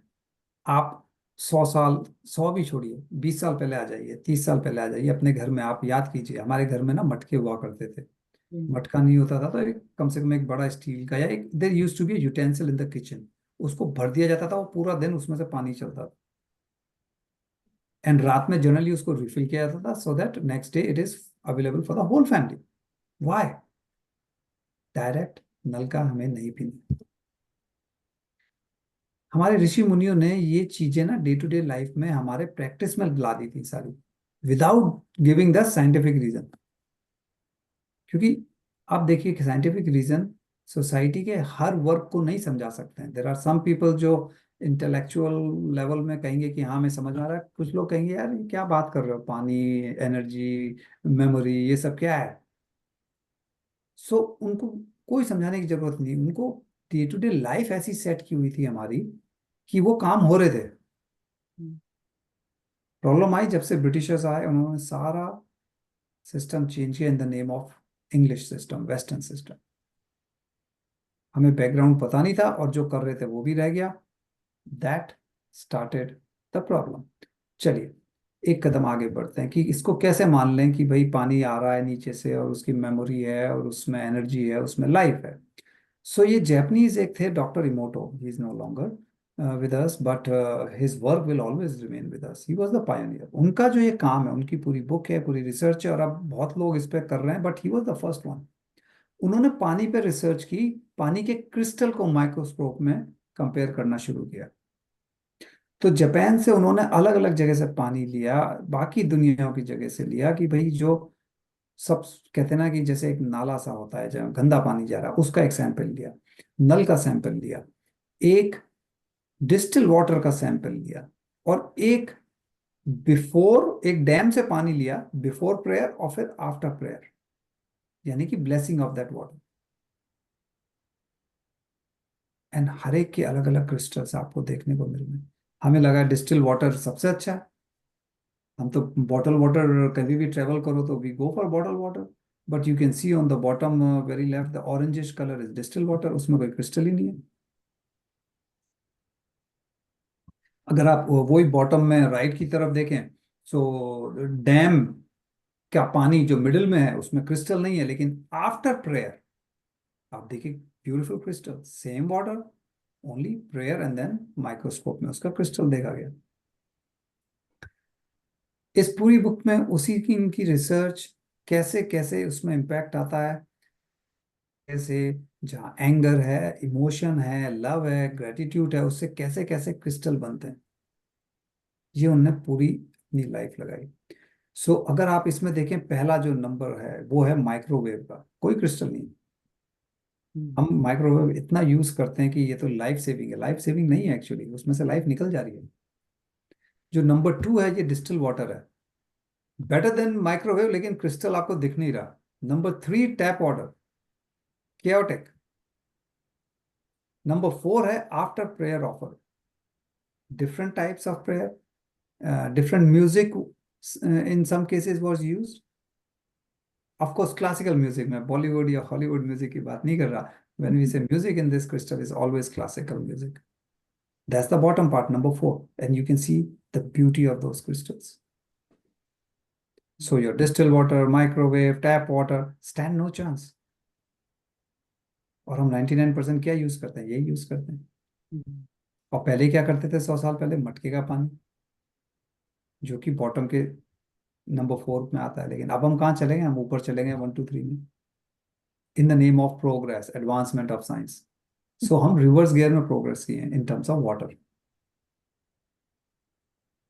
आप 100 साल, 100 भी छोड़िए, 20 साल पहले आ जाइए, 30 साल पहले आ जाइए अपने घर में। आप याद कीजिए, हमारे घर में ना मटके हुआ करते थे। मटका नहीं होता था तो एक कम से कम एक बड़ा स्टील का, या एक there used to be utensil in the kitchen, उसको भर दिया जाता था, वो पूरा दिन उसमें से पानी चलता था। एंड रात में जनरली उसको रिफिल किया जाता था so that next day it is available for the whole family. Why? Direct नल का हमें नहीं पीना। हमारे ऋषि मुनियों ने ये चीजें ना डे टू डे लाइफ में हमारे प्रैक्टिस में ला दी थी सारी, without giving the scientific reason. क्योंकि आप देखिए कि साइंटिफिक रीजन सोसाइटी के हर वर्ग को नहीं समझा सकते हैं। देर आर सम पीपल जो इंटेलेक्चुअल लेवल में कहेंगे कि हाँ हमें समझ में आ रहा है, कुछ लोग कहेंगे यार ये क्या बात कर रहे हो, पानी, एनर्जी, मेमोरी, ये सब क्या है। सो उनको कोई समझाने की जरूरत नहीं, उनको डे टू डे लाइफ ऐसी सेट की हुई थी हमारी कि वो काम हो रहे थे। प्रॉब्लम आई जब से ब्रिटिशर्स आए, उन्होंने सारा सिस्टम चेंज किया इन the name of English system, western system. हमें बैकग्राउंड पता नहीं था और जो कर रहे थे वो भी रह गया। That started the problem. चलिए एक कदम आगे बढ़ते हैं कि इसको कैसे मान लें कि भाई पानी आ रहा है नीचे से और उसकी मेमोरी है और उसमें एनर्जी है, उसमें लाइफ है। सो ये जैपनीज एक थे, doctor Emoto, he is no longer with us, but his work will always remain with us. He was the pioneer. उनका जो ये काम है, उनकी पूरी बुक है, पूरी रिसर्च है, और अब बहुत लोग इस पे कर रहे हैं, but he was the first one. उन्होंने पानी पे रिसर्च की, पानी के क्रिस्टल को माइक्रोस्कोप में कंपेयर करना शुरू किया। तो जापान से उन्होंने अलग अलग जगह से पानी लिया, बाकी दुनिया की जगह से लिया, कि भाई जो सब कहते हैं ना कि जैसे एक नाला सा होता है जहाँ गंदा पानी जा रहा है, उसका एक सैंपल लिया, नल का सैंपल लिया, एक डिस्टिल वाटर का सैंपल लिया, और एक बिफोर, एक डैम से पानी लिया बिफोर प्रेयर और फिर आफ्टर प्रेयर, यानी कि blessing of that water. And हर एक के अलग अलग क्रिस्टल्स आपको देखने को मिल रहे हैं। हमें लगा डिस्टिल वाटर सबसे अच्छा है, हम तो बॉटल वाटर, कभी भी ट्रेवल करो तो we go for bottle water. But you can see on the bottom very left, the orangish colour is distil water, उसमें कोई क्रिस्टल ही नहीं है। अगर आप वही बॉटम में राइट की तरफ देखें, सो डैम का पानी जो मिडिल में है उसमें क्रिस्टल नहीं है, लेकिन आफ्टर प्रेयर आप देखिए beautiful crystal, same water, only prayer and then microscope में उसका क्रिस्टल देखा गया। इस पूरी बुक में उसी की इनकी रिसर्च, कैसे कैसे उसमें इम्पैक्ट आता है, कैसे जहाँ एंगर है, इमोशन है, लव है, ग्रेटिट्यूड है, उससे कैसे कैसे क्रिस्टल बनते हैं, ये उनने पूरी अपनी लाइफ लगाई। सो अगर आप इसमें देखें, पहला जो नंबर है वो है माइक्रोवेव का, कोई क्रिस्टल नहीं। हम माइक्रोवेव इतना यूज करते हैं कि ये तो लाइफ सेविंग है, लाइफ सेविंग नहीं है एक्चुअली, उसमें से लाइफ निकल जा रही है। जो नंबर 2 है ये डिस्टिल वाटर है, बेटर देन माइक्रोवेव, लेकिन क्रिस्टल आपको दिख नहीं रहा। Number 3 tap water, chaotic। Number 4 है after prayer offer, different types of prayer, different music in some cases was used. Of course classical music में, बॉलीवुड या हॉलीवुड म्यूजिक की बात नहीं कर रहा। व्हेन वी से music in this crystal is always classical music. That's the bottom part, number 4, and you can see the beauty of those crystals. So your distilled water, microwave, tap water stand no chance. और हम 99% क्या use करते हैं? यही use करते हैं। और पहले क्या करते थे 100 साल पहले? मटके का पानी, जो कि बॉटम के नंबर 4 में आता है। लेकिन अब हम कहाँ चलेंगे? हम ऊपर चलेंगे 1 2 3 में, in the name of progress, advancement of science. So हम रिवर्स गियर में प्रोग्रेस किए हैं in terms of water.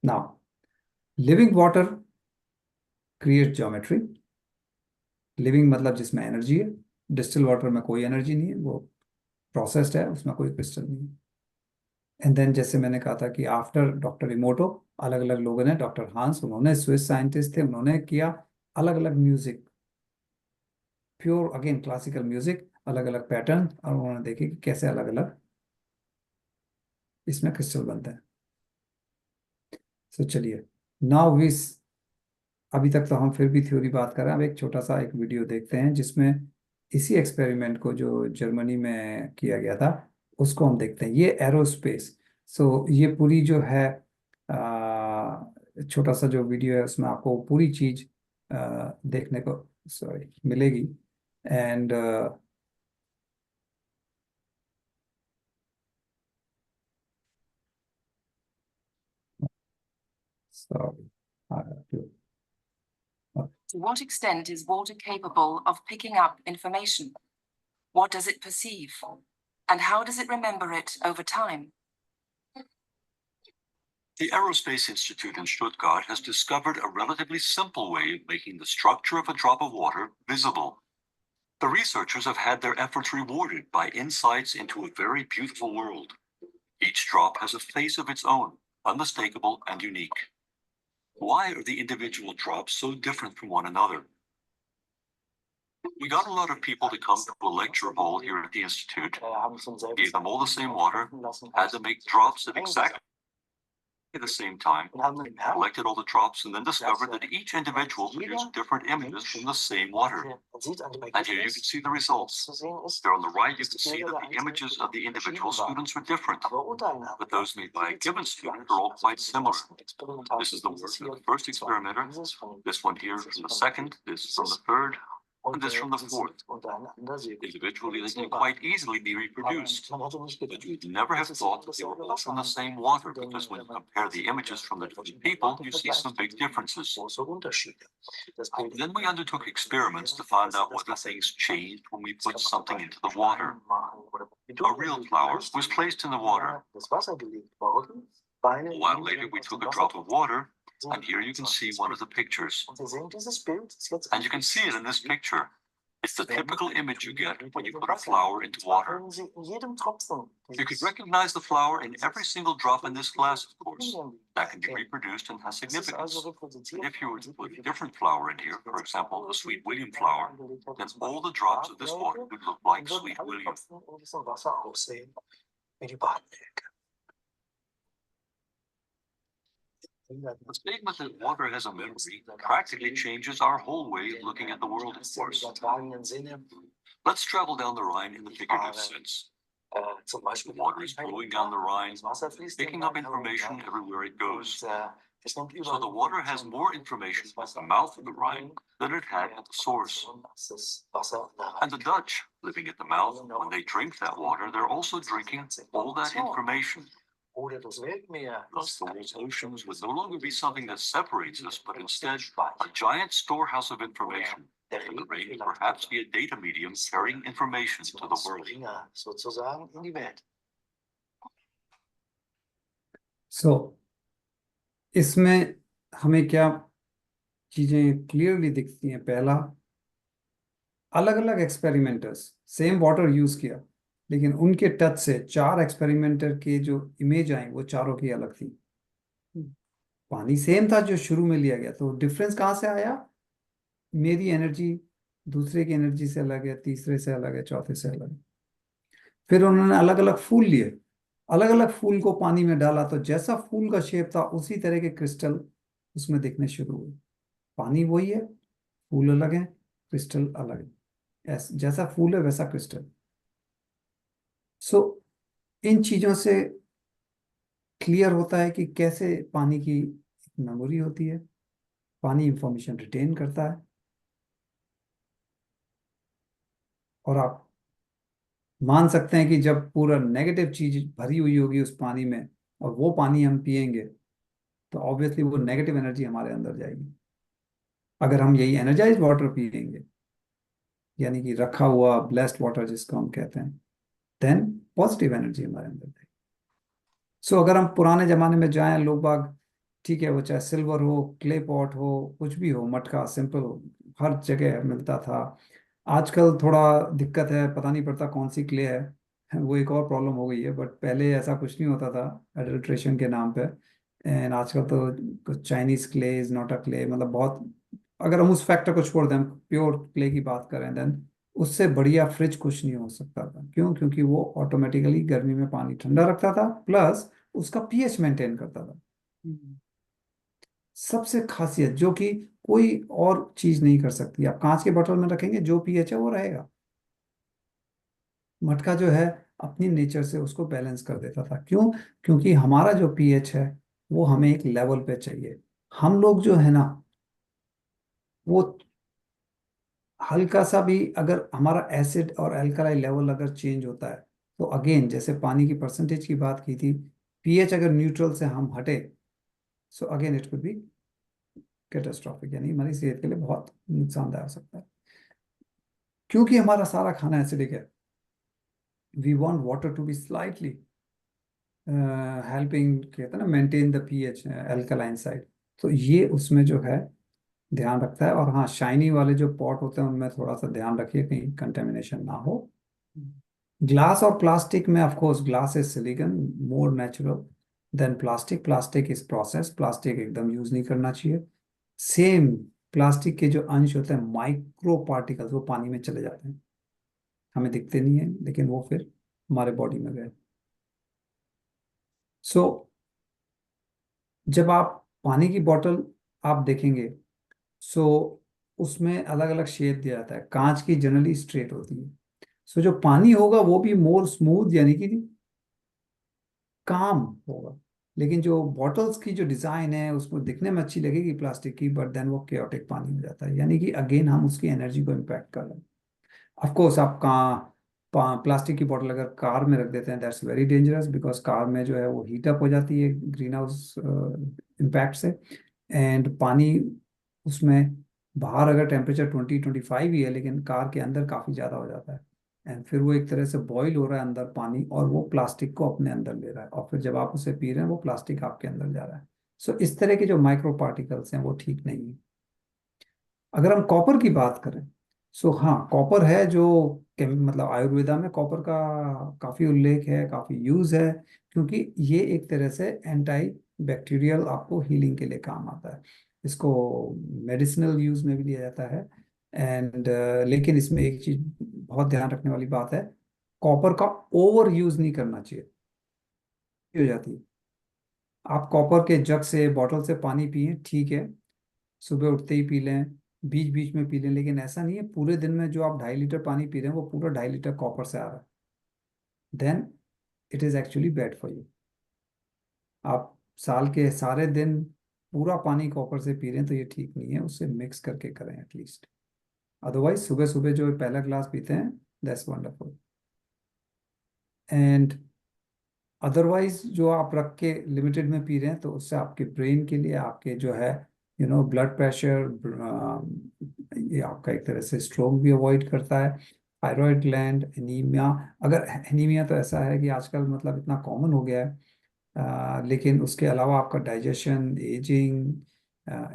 Now living water create geometry. Living मतलब जिसमें एनर्जी है। डिस्टिल वाटर में कोई एनर्जी नहीं है, वो प्रोसेस्ड है, उसमें कोई क्रिस्टल नहीं है। एंड देन जैसे मैंने कहा था कि आफ्टर डॉक्टर इमोटो अलग अलग लोगों ने, डॉक्टर हांस, उन्होंने स्विस साइंटिस्ट थे, उन्होंने किया अलग अलग music, pure again classical music, अलग अलग पैटर्न, और उन्होंने देखे कि कैसे अलग अलग इसमें क्रिस्टल बनते हैं। सो चलिए, नाउ वी, अभी तक तो हम फिर भी थ्योरी बात कर रहे हैं। अब एक छोटा सा एक वीडियो देखते हैं जिसमें इसी एक्सपेरिमेंट को जो जर्मनी में किया गया था उसको हम देखते हैं। ये एरोस्पेस। सो ये पूरी जो है छोटा सा जो वीडियो है उसमें आपको पूरी चीज देखने को सॉरी मिलेगी। And sorry, To what extent is water capable of picking up information? What does it perceive? And how does it remember it over time? The Aerospace Institute in Stuttgart has discovered a relatively simple way of making the structure of a drop of water visible. The researchers have had their efforts rewarded by insights into a very beautiful world. Each drop has a face of its own, unmistakable and unique. Why are the individual drops so different from one another? We got a lot of people to come to a lecture hall here at the Institute, gave them all the same water, had them make drops at exactly the same time, collected all the drops, and then discovered that each individual produced different images from the same water. And here you can see the results. There on the right, you can see that the images of the individual students are different, but those made by a given student are all quite similar. This is the work of the first experimenter, this one here from the second, this from the third, and this from the fourth. Individually, they can quite easily be reproduced, but you would never have thought that they were all from the same water, because when you compare the images from the different people, you see some big differences. Then we undertook experiments to find out whether things changed when we put something into the water. A real flower was placed in the water. A while later, we took a drop of water, and here you can see one of the pictures. And you can see it in this picture. It's the typical image you get when you put a flower into water. You could recognize the flower in every single drop in this glass, of course. That can be reproduced and has significance. And if you were to put a different flower in here, for example, a Sweet William flower, then all the drops of this water would look like Sweet William. The statement that water has a memory practically changes our whole way of looking at the world, of course. Let's travel down the Rhine in the figurative sense. The water is flowing down the Rhine, picking up information everywhere it goes. So the water has more information at the mouth of the Rhine than it had at the source. And the Dutch, living at the mouth, when they drink that water, they're also drinking all that information. Thus, the world's oceans would no longer be something that separates us, but instead a giant storehouse of information. And the rain would perhaps be a data medium carrying information to the world. So, इसमें हमें क्या चीजें clearly दिखती हैं? पहला, अलग अलग experimenters same water use किया, लेकिन उनके टच से 4 एक्सपेरिमेंटर के जो इमेज आई वो चारों की अलग थी। पानी सेम था जो शुरू में लिया गया, तो डिफरेंस कहाँ से आया? मेरी एनर्जी दूसरे की एनर्जी से अलग है, तीसरे से अलग है, चौथे से अलग है। फिर उन्होंने अलग अलग फूल लिए, अलग अलग फूल को पानी में डाला, तो जैसा फूल का शेप था उसी तरह के क्रिस्टल उसमें दिखने शुरू हुए। पानी वही है, फूल अलग है, क्रिस्टल अलग है। जैसा फूल है वैसा क्रिस्टल। सो इन चीजों से क्लियर होता है कि कैसे पानी की मेमोरी होती है, पानी इंफॉर्मेशन रिटेन करता है, और आप मान सकते हैं कि जब पूरा नेगेटिव चीज भरी हुई होगी उस पानी में और वो पानी हम पिएंगे तो ऑब्वियसली वो नेगेटिव एनर्जी हमारे अंदर जाएगी। अगर हम यही एनर्जाइज वाटर पिएंगे, यानी कि रखा हुआ ब्लेस्ड वाटर जिसको हम कहते हैं, देन पॉजिटिव एनर्जी हमारे अंदर जाएगी। सो अगर हम पुराने जमाने में जाएं, लोग बाग, ठीक है, वो चाहे सिल्वर हो, क्ले पॉट हो, कुछ भी हो, मटका सिंपल हो, हर जगह मिलता था। आजकल थोड़ा दिक्कत है, पता नहीं पड़ता कौन सी क्ले है, वो एक और प्रॉब्लम हो गई है, बट पहले ऐसा कुछ नहीं होता था एडल्ट्रेशन के नाम पे। एंड आजकल तो कुछ Chinese clay is not a clay, मतलब बहुत, अगर हम उस फैक्टर को छोड़ दें, प्योर क्ले की बात करें, देन उससे बढ़िया फ्रिज कुछ नहीं हो सकता था। क्यों? क्योंकि वो ऑटोमेटिकली गर्मी में पानी ठंडा रखता था, प्लस उसका पीएच मेंटेन करता था। सबसे खासियत जो कि कोई और चीज नहीं कर सकती, आप कांच के बोतल में रखेंगे जो पीएच है वो रहेगा। मटका जो है अपनी नेचर से उसको बैलेंस कर देता था। क्यों? क्योंकि हमारा जो पीएच है वो हमें एक लेवल पे चाहिए। हम लोग जो है ना, वो हल्का सा भी अगर हमारा एसिड और अल्कलाई लेवल अगर चेंज होता है, तो अगेन जैसे पानी की परसेंटेज की बात की थी, पीएच अगर न्यूट्रल से हम हटे, so again it could be catastrophic, यानी हमारी सेहत के लिए बहुत नुकसानदायक हो सकता है। क्योंकि हमारा सारा खाना एसिडिक है, we want water to be slightly helping, कहते हैं ना, maintain the pH alkaline side. तो ये उसमें जो है ध्यान रखता है। और हाँ, शाइनी वाले जो पॉट होते हैं उनमें थोड़ा सा ध्यान रखिए कहीं कंटेमिनेशन ना हो। ग्लास और प्लास्टिक में, of course glass is silicon, more natural than plastic. Plastic is process, plastic एकदम यूज नहीं करना चाहिए। सेम प्लास्टिक के जो अंश होते हैं, माइक्रो पार्टिकल्स, वो पानी में चले जाते हैं, हमें दिखते नहीं है, लेकिन वो फिर हमारे बॉडी में गए। सो जब आप पानी की बोतल आप देखेंगे, सो उसमें अलग अलग शेप दिया जाता है। कांच की जनरली स्ट्रेट होती है। सो जो पानी होगा वो भी मोर स्मूथ, यानी कि काम होगा। लेकिन जो बॉटल्स की जो डिजाइन है उसको दिखने में अच्छी लगेगी प्लास्टिक की, बट देन वो केओटिक पानी हो जाता है, यानी कि अगेन हम उसकी एनर्जी को इम्पैक्ट कर रहे हैं। ऑफ कोर्स आप प्लास्टिक की बोतल अगर कार में रख देते हैं, that's very dangerous, because car में जो है वो हीट अप हो जाती है ग्रीन हाउस इम्पैक्ट से। एंड पानी उसमें बाहर अगर टेम्परेचर 20-25 ही है, लेकिन कार के अंदर काफ़ी ज़्यादा हो जाता है। एंड फिर वो एक तरह से बॉईल हो रहा है अंदर पानी, और वो प्लास्टिक को अपने अंदर ले रहा है, और फिर जब आप उसे पी रहे हैं वो प्लास्टिक आपके अंदर जा रहा है। सो इस तरह के जो माइक्रो पार्टिकल्स हैं वो ठीक नहीं है। अगर हम कॉपर की बात करें, सो हाँ, कॉपर है जो मतलब आयुर्वेदा में कॉपर का काफ़ी उल्लेख है, काफ़ी यूज है, क्योंकि ये एक तरह से एंटी बैक्टीरियल आपको हीलिंग के लिए काम आता है। इसको मेडिसिनल यूज में भी लिया जाता है। एंड लेकिन इसमें एक चीज बहुत ध्यान रखने वाली बात है, कॉपर का ओवर यूज नहीं करना चाहिए। हो जाती है, आप कॉपर के जग से, बॉटल से पानी पिए, ठीक है, सुबह उठते ही पी लें, बीच बीच में पी लें, लेकिन ऐसा नहीं है पूरे दिन में जो आप 2.5 लीटर पानी पी रहे हैं वो पूरा 2.5 लीटर कॉपर से आ रहा है, then it is actually bad for you. आप साल के सारे दिन पूरा पानी कॉपर से पी रहे हैं तो ये ठीक नहीं है, उससे मिक्स करके करें एटलीस्ट। अदरवाइज सुबह सुबह जो पहला ग्लास पीते हैं, दैट्स वंडरफुल। एंड अदरवाइज जो आप रख के लिमिटेड में पी रहे हैं, तो उससे आपके ब्रेन के लिए, आपके जो है ब्लड प्रेशर, ये आपका एक तरह से स्ट्रोक भी अवॉइड करता है। थायराइड ग्लैंड, एनीमिया, अगर एनीमिया तो ऐसा है कि आजकल मतलब इतना कॉमन हो गया है, लेकिन उसके अलावा आपका digestion, ageing,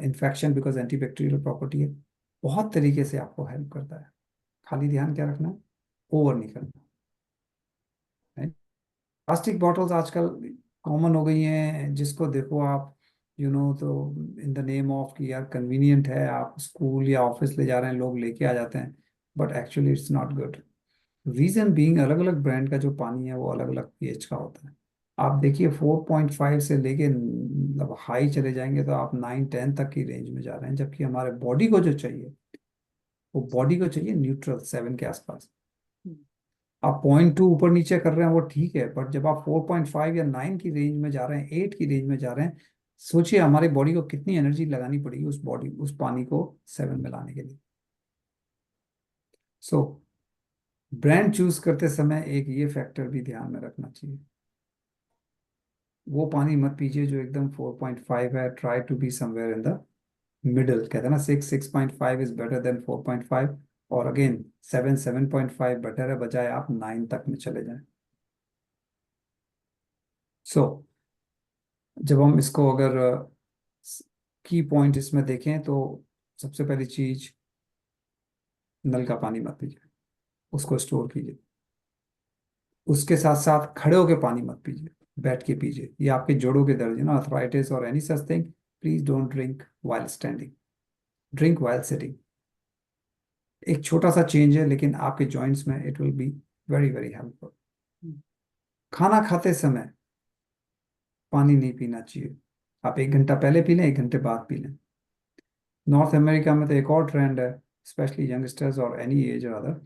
infection, because antibacterial property है, बहुत तरीके से आपको हेल्प करता है। खाली ध्यान क्या रखना है, ओवर नहीं करना है। प्लास्टिक बॉटल्स आजकल कॉमन हो गई हैं, जिसको देखो आप, तो इन द नेम ऑफ कि यार कन्वीनियंट है, आप स्कूल या ऑफिस ले जा रहे हैं, लोग लेके आ जाते हैं, but actually it's not good. Reason being, अलग अलग ब्रांड का जो पानी है वो अलग अलग पीएच का होता है। आप देखिए 4.5 से लेके मतलब हाई चले जाएंगे तो आप 9-10 तक की रेंज में जा रहे हैं, जबकि हमारे बॉडी को जो चाहिए, वो बॉडी को चाहिए न्यूट्रल 7 के आसपास। आप 0.2 ऊपर नीचे कर रहे हैं वो ठीक है, बट जब आप 4.5 या 9 की रेंज में जा रहे हैं, 8 की रेंज में जा रहे हैं, सोचिए हमारी बॉडी को कितनी एनर्जी लगानी पड़ेगी उस पानी को 7 में लाने के लिए। सो ब्रांड चूज करते समय एक ये फैक्टर भी ध्यान में रखना चाहिए, वो पानी मत पीजिए जो एकदम 4.5 है। Try to be somewhere in the middle. कहते हैं ना 6.5 इज बेटर देन 4.5, और अगेन 7.5 बेटर है, बजाय आप 9 तक में चले जाएं। सो जब हम इसको अगर की पॉइंट इसमें देखें तो सबसे पहली चीज, नल का पानी मत पीजिए, उसको स्टोर कीजिए। उसके साथ साथ खड़े होकर पानी मत पीजिए, बैठ के पीजिए। ये आपके जोड़ों के दर्द, आर्थराइटिस और any such thing, please don't drink while standing, drink while sitting. एक छोटा सा चेंज है लेकिन आपके जॉइंट्स में it will be very very helpful. खाना खाते समय पानी नहीं पीना चाहिए। आप 1 घंटा पहले पी लें, 1 घंटे बाद पी लें। नॉर्थ अमेरिका में तो एक और ट्रेंड है, स्पेशली यंगस्टर्स और एनी एज और other,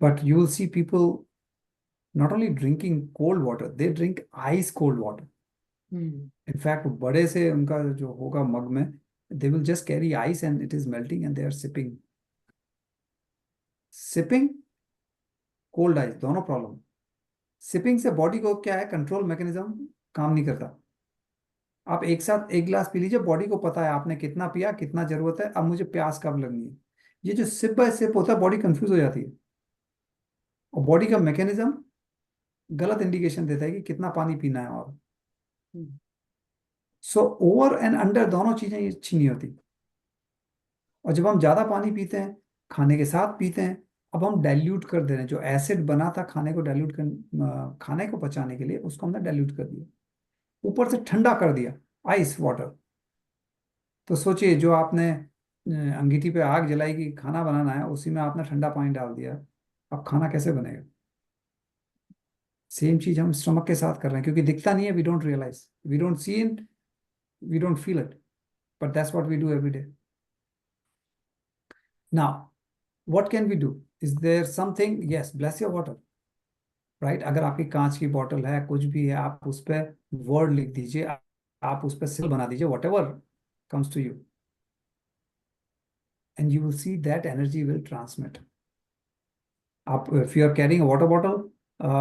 but you will see people not only drinking cold water, they drink ice cold water. In fact, बड़े से उनका जो होगा मग में, they will just carry ice and it is melting and they are sipping. Sipping, cold ice, दोनों problem. Sipping से body को क्या है, कंट्रोल मैकेनिज्म काम नहीं करता। आप एक साथ एक गिलास पी लीजिए, बॉडी को पता है आपने कितना पिया, कितना जरूरत है, अब मुझे प्यास कब लगनी है। ये जो सिप बाय सिप होता है, बॉडी कंफ्यूज हो जाती है और बॉडी का मैकेनिज्म गलत इंडिकेशन देता है कि कितना पानी पीना है। और सो ओवर एंड अंडर दोनों चीजें अच्छी नहीं होती। और जब हम ज्यादा पानी पीते हैं, खाने के साथ पीते हैं, अब हम डाइल्यूट कर दे रहे हैं। जो एसिड बना था खाने को डाइल्यूट कर, खाने को पचाने के लिए, उसको हमने डाइल्यूट कर दिया, ऊपर से ठंडा कर दिया, आइस वाटर। तो सोचिए, जो आपने अंगीठी पे आग जलाई कि खाना बनाना है, उसी में आपने ठंडा पानी डाल दिया, अब खाना कैसे बनेगा। सेम चीज हम स्टमक के साथ कर रहे हैं, क्योंकि दिखता नहीं है, we don't realise, we don't see it, we don't feel it, but that's what we do every day. Now, what can we do? Is there something? Yes, bless your water, right? अगर आपकी कांच की बोतल है, कुछ भी है, आप उस पर वर्ड लिख दीजिए, आप उस पर सिल बना दीजिए, whatever comes to you, and you will see that energy will transmit. If you are carrying a water bottle,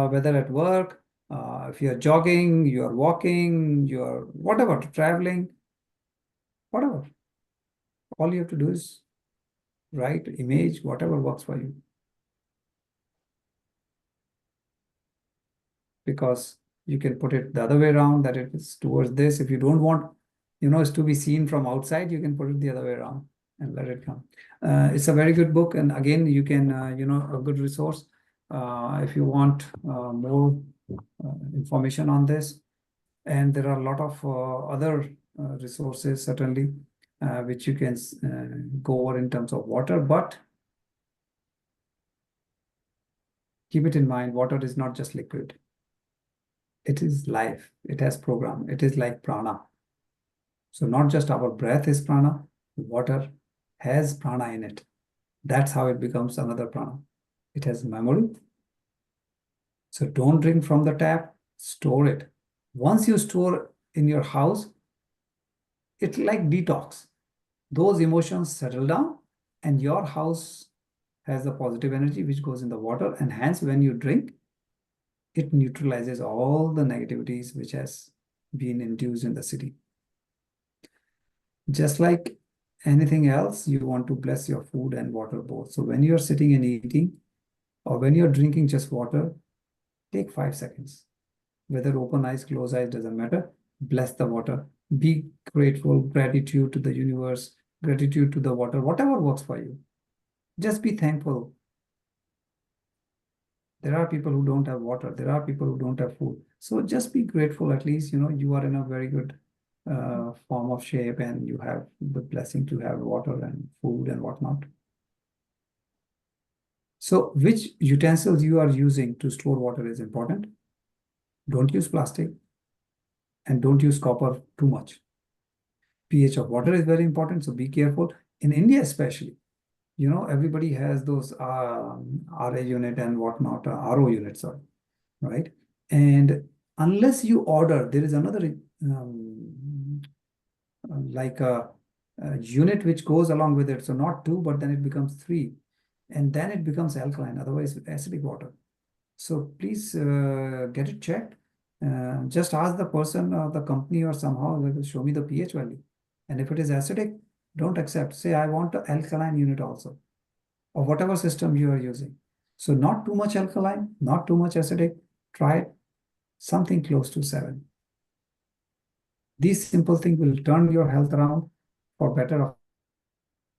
whether at work, if you are jogging, you are walking, you are whatever, traveling, whatever, all you have to do is write, image, whatever works for you. Because you can put it the other way around, that it is towards this. If you don't want, it's to be seen from outside, you can put it the other way around and let it come. It's a very good book, and again, you can, a good resource if you want more information on this. And there are a lot of other resources, certainly, which you can go over in terms of water, but keep it in mind, water is not just liquid. It is life. It has program. It is like prana. So not just our breath is prana, water has prana in it. That's how it becomes another prana. It has memory. So don't drink from the tap, store it. Once you store in your house, it's like detox. Those emotions settle down and your house has the positive energy which goes in the water, and hence when you drink, it neutralizes all the negativities which has been induced in the city. Just like anything else, you want to bless your food and water both. So when you're sitting and eating, or when you're drinking just water, take 5 seconds. Whether open eyes, closed eyes, doesn't matter. Bless the water. Be grateful, gratitude to the universe, gratitude to the water, whatever works for you. Just be thankful. There are people who don't have water. There are people who don't have food. So just be grateful. At least, you are in a very good form of shape, and you have the blessing to have water and food and whatnot. So which utensils you are using to store water is important. Don't use plastic, and don't use copper too much. pH of water is very important, so be careful. In India especially, everybody has those RA unit and whatnot, RO units, sorry, right? And unless you order, there is another like a unit which goes along with it. So not 2, but then it becomes 3, and then it becomes alkaline, otherwise acidic water. So please get it checked. Just ask the person or the company or somehow they will show me the pH value. And if it is acidic, don't accept. Say, I want an alkaline unit also, or whatever system you are using. So not too much alkaline, not too much acidic. Try something close to 7. These simple things will turn your health around for better, of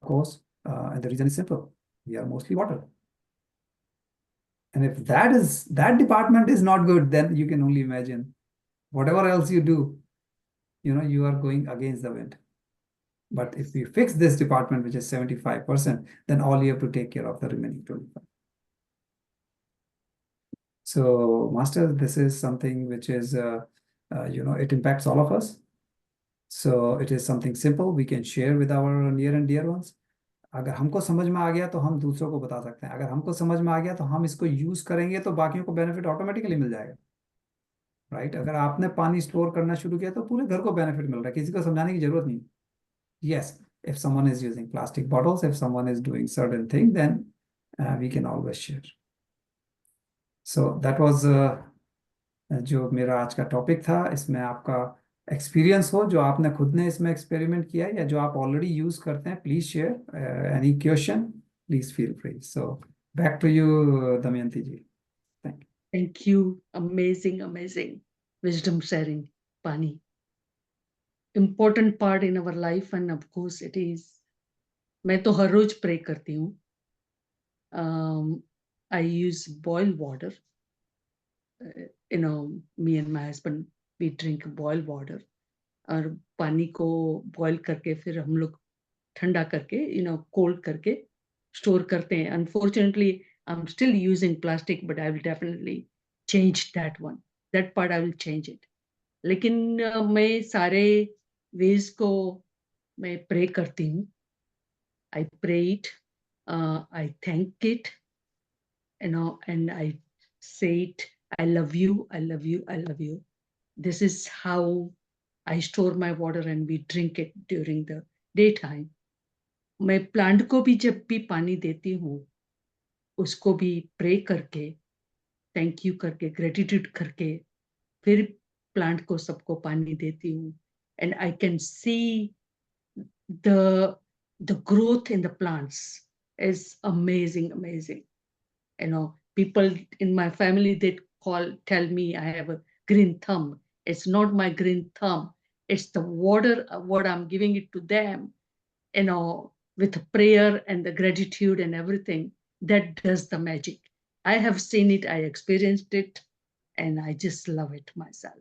course. And the reason is simple. We are mostly water. And if that department is not good, then you can only imagine whatever else you do, you are going against the wind. But if we fix this department, which is 75%, then all you have to take care of the remaining 25. So, Master, this is something which is, it impacts all of us. So it is something simple we can share with our near and dear ones. अगर हमको समझ में आ गया तो हम दूसरों को बता सकते हैं. अगर हमको समझ में आ गया तो हम इसको यूज करेंगे तो बाकियों को बेनिफिट ऑटोमेटिकली मिल जाएगा. राइट? अगर आपने पानी स्टोर करना शुरू किया तो पूरे घर को बेनिफिट मिल रहा है, किसी को समझाने की जरूरत नहीं. Yes, if someone is using plastic bottles, if someone is doing certain thing, then we can always share. So that was जो मेरा आज का टॉपिक था. इसमें आपका एक्सपीरियंस हो जो आपने खुद ने इसमें एक्सपेरिमेंट किया या जो आप ऑलरेडी यूज करते हैं, please share. Any question, please feel free. So back to you Damayanti ji. Thank you. Amazing wisdom sharing, Pani. Important part in our life, and of course it is. मैं तो हर रोज प्रे करती हूँ. I use boiled water. Me and my husband, we drink boiled water. और पानी को boil करके फिर हम लोग ठंडा करके कोल्ड करके स्टोर करते हैं. Unfortunately, I'm still using plastic, but I will definitely change that one. That part I will change it. लेकिन मैं सारे वेज को मैं प्रे करती हूँ. I pray it, I thank it, and I say it. I love you, I love you, I love you. This is how I store my water and we drink it during the daytime. मैं plant को भी जब भी पानी देती हूँ उसको भी प्रे करके, थैंक यू करके, ग्रेटिट्यूड करके फिर प्लांट को सबको पानी देती हूँ. And I can see the growth in the plants is amazing. People in my family, they tell me I have a green thumb. It's not my green thumb. It's the water, what I'm giving it to them, with prayer and the gratitude and everything, that does the magic. I have seen it, I experienced it, and I just love it myself,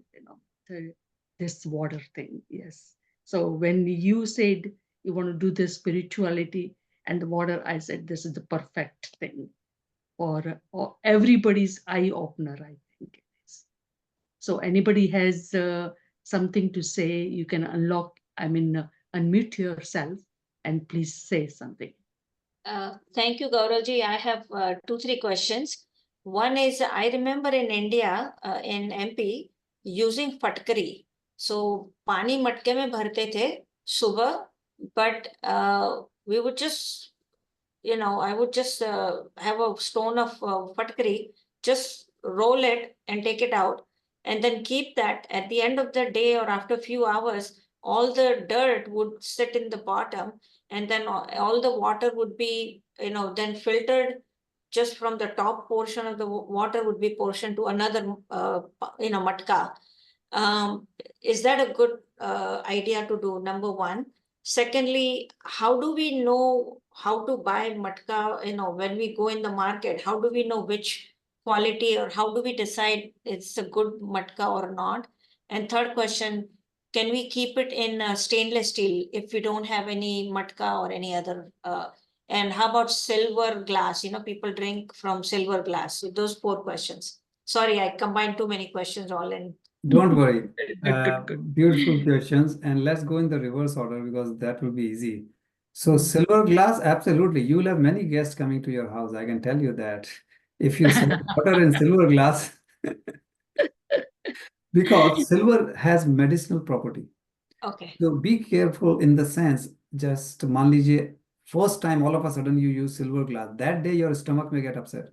this water thing. Yes. So when you said you want to do this spirituality and the water, I said this is the perfect thing for everybody's eye opener, I think it is. So anybody has something to say, you can unmute yourself and please say something. Thank you, Gauravji. I have 2-3 questions. One is, I remember in India, in MP, using fatkari. So pani matke mein bharte the subah, but we would just, I would just have a stone of fatkari, just roll it and take it out, and then keep that. At the end of the day or after a few hours, all the dirt would sit in the bottom, and then all the water would be, then filtered. Just from the top portion of the water would be portioned to another, matka. Is that a good idea to do? Number one. Secondly, how do we know how to buy matka? When we go in the market, how do we know which quality, or how do we decide it's a good matka or not? And third question, can we keep it in stainless steel if we don't have any matka or any other? And how about silver glass? People drink from silver glass. So those 4 questions. Sorry, I combined too many questions all in. Don't worry. Good. Beautiful questions. And let's go in the reverse order because that will be easy. So silver glass, absolutely. You will have many guests coming to your house. I can tell you that. If you serve water in silver glass, because silver has medicinal property. Okay. So be careful in the sense, just मान लीजिए first time all of a sudden you use silver glass, that day your stomach may get upset.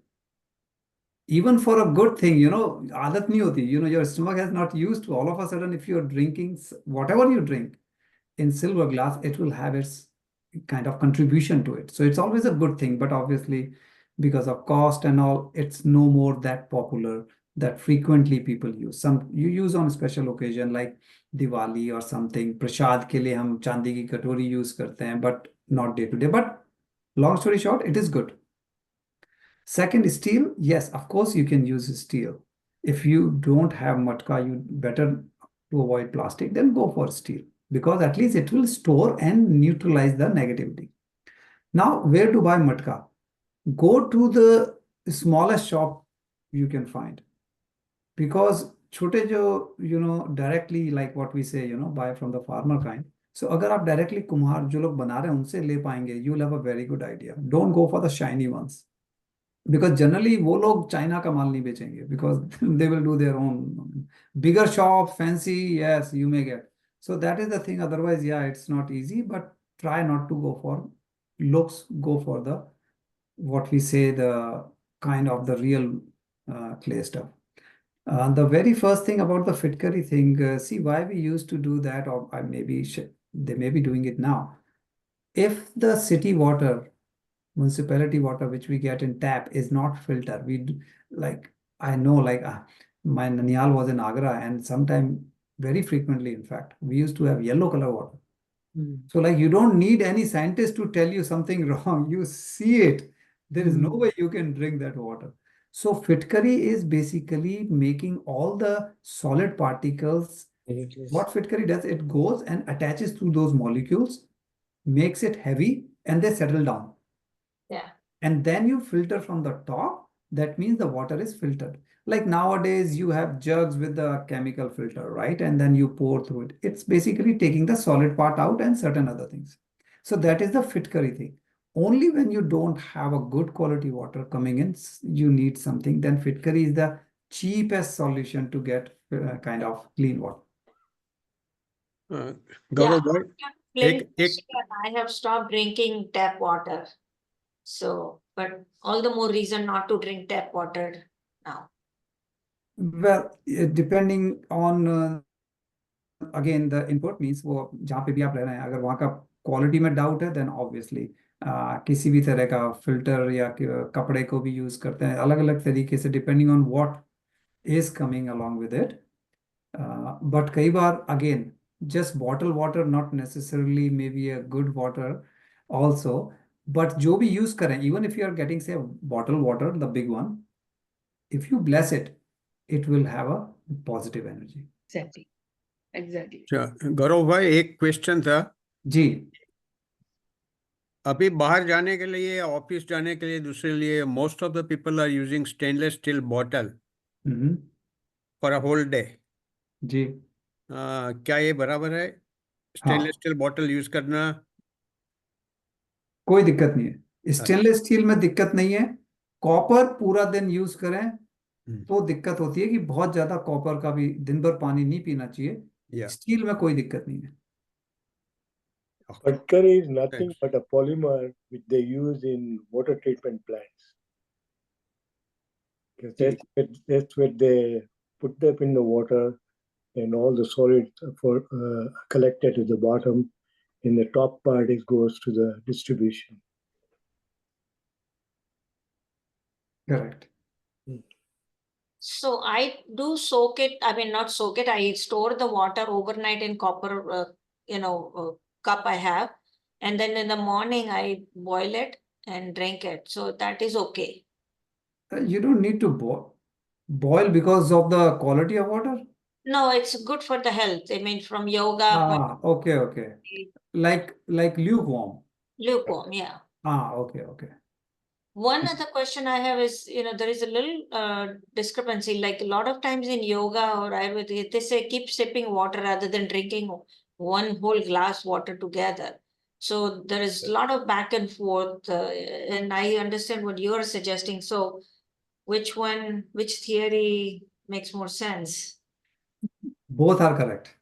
Even for a good thing, आदत नहीं होती, your stomach has not used to, all of a sudden if you're drinking whatever you drink in silver glass, it will have its kind of contribution to it. So it's always a good thing, but obviously because of cost and all, it's no more that popular that frequently people use. Some you use on a special occasion like Diwali or something. प्रसाद के लिए हम चांदी की कटोरी use करते हैं, but not day to day. But long story short, it is good. Second, steel. Yes, of course you can use steel. If you don't have matka, you better to avoid plastic, then go for steel, because at least it will store and neutralize the negativity. Now, where to buy matka? Go to the smallest shop you can find, because छोटे जो directly, like what we say, buy from the farmer kind. So अगर आप directly कुम्हार जो लोग बना रहे हैं उनसे ले पाएंगे, you'll have a very good idea. Don't go for the shiny ones, because generally वो लोग चाइना का माल नहीं बेचेंगे, because they will do their own bigger shop, fancy. Yes, you may get. So that is the thing. Otherwise, yeah, it's not easy, but try not to go for looks. Go for the what we say, the kind of the real clay stuff. The very first thing about the Fitkari thing, see why we used to do that, or maybe they may be doing it now. If the city water, municipality water, which we get in tap, is not filtered, I know, my Nanial was in Agra, and sometime very frequently, in fact, we used to have yellow color water. So you don't need any scientist to tell you something wrong. You see it. There is no way you can drink that water. So Fitkari is basically making all the solid particles. What Fitkari does, it goes and attaches to those molecules, makes it heavy, and they settle down. Yeah. And then you filter from the top. That means the water is filtered. Like nowadays, you have jugs with the chemical filter, right? And then you pour through it. It's basically taking the solid part out and certain other things. So that is the Fitkari thing. Only when you don't have a good quality water coming in, you need something, then Fitkari is the cheapest solution to get kind of clean water. Gaurav, Plain एक- fish, I have stopped drinking tap water. So, but all the more reason not to drink tap water now. Well, depending on again the input, means वो जहाँ पे भी आप रह रहे हैं, अगर वहाँ का क्वालिटी में डाउट है, then obviously किसी भी तरह का फिल्टर या कपड़े को भी यूज करते हैं अलग अलग तरीके से, depending on what is coming along with it. But कई बार again just bottled water not necessarily maybe a good water also, but जो भी use करें, even if you are getting say bottled water, the big one, if you bless it, it will have a positive energy. Exactly. गौरव भाई, एक question था जी. अभी बाहर जाने के लिए, ऑफिस जाने के लिए, दूसरे लिए, most of the people are using stainless steel bottle for a whole day. जी. क्या ये बराबर है? स्टेनलेस स्टील बॉटल यूज करना कोई दिक्कत नहीं है. स्टेनलेस स्टील में दिक्कत नहीं है. कॉपर पूरा दिन यूज करें तो दिक्कत होती है कि बहुत ज्यादा कॉपर का भी दिन भर पानी नहीं पीना चाहिए. स्टील में कोई दिक्कत नहीं है. Fitkari is nothing but a polymer which they use in water treatment plants. That's where they put them in the water, and all the solids for collected to the bottom. In the top part, it goes to the distribution. Correct. So I do soak it. I mean, not soak it. I store the water overnight in copper, cup I have, and then in the morning I boil it and drink it. So that is okay. You don't need to boil because of the quality of water. No, it's good for the health. I mean, from yoga. Okay. Like lukewarm. Lukewarm, yeah. Okay. One other question I have is, there is a little discrepancy. Like a lot of times in yoga or Ayurveda, they say keep sipping water rather than drinking one whole glass water together. So there is a lot of back and forth, and I understand what you are suggesting. So which theory makes more sense? Both are correct.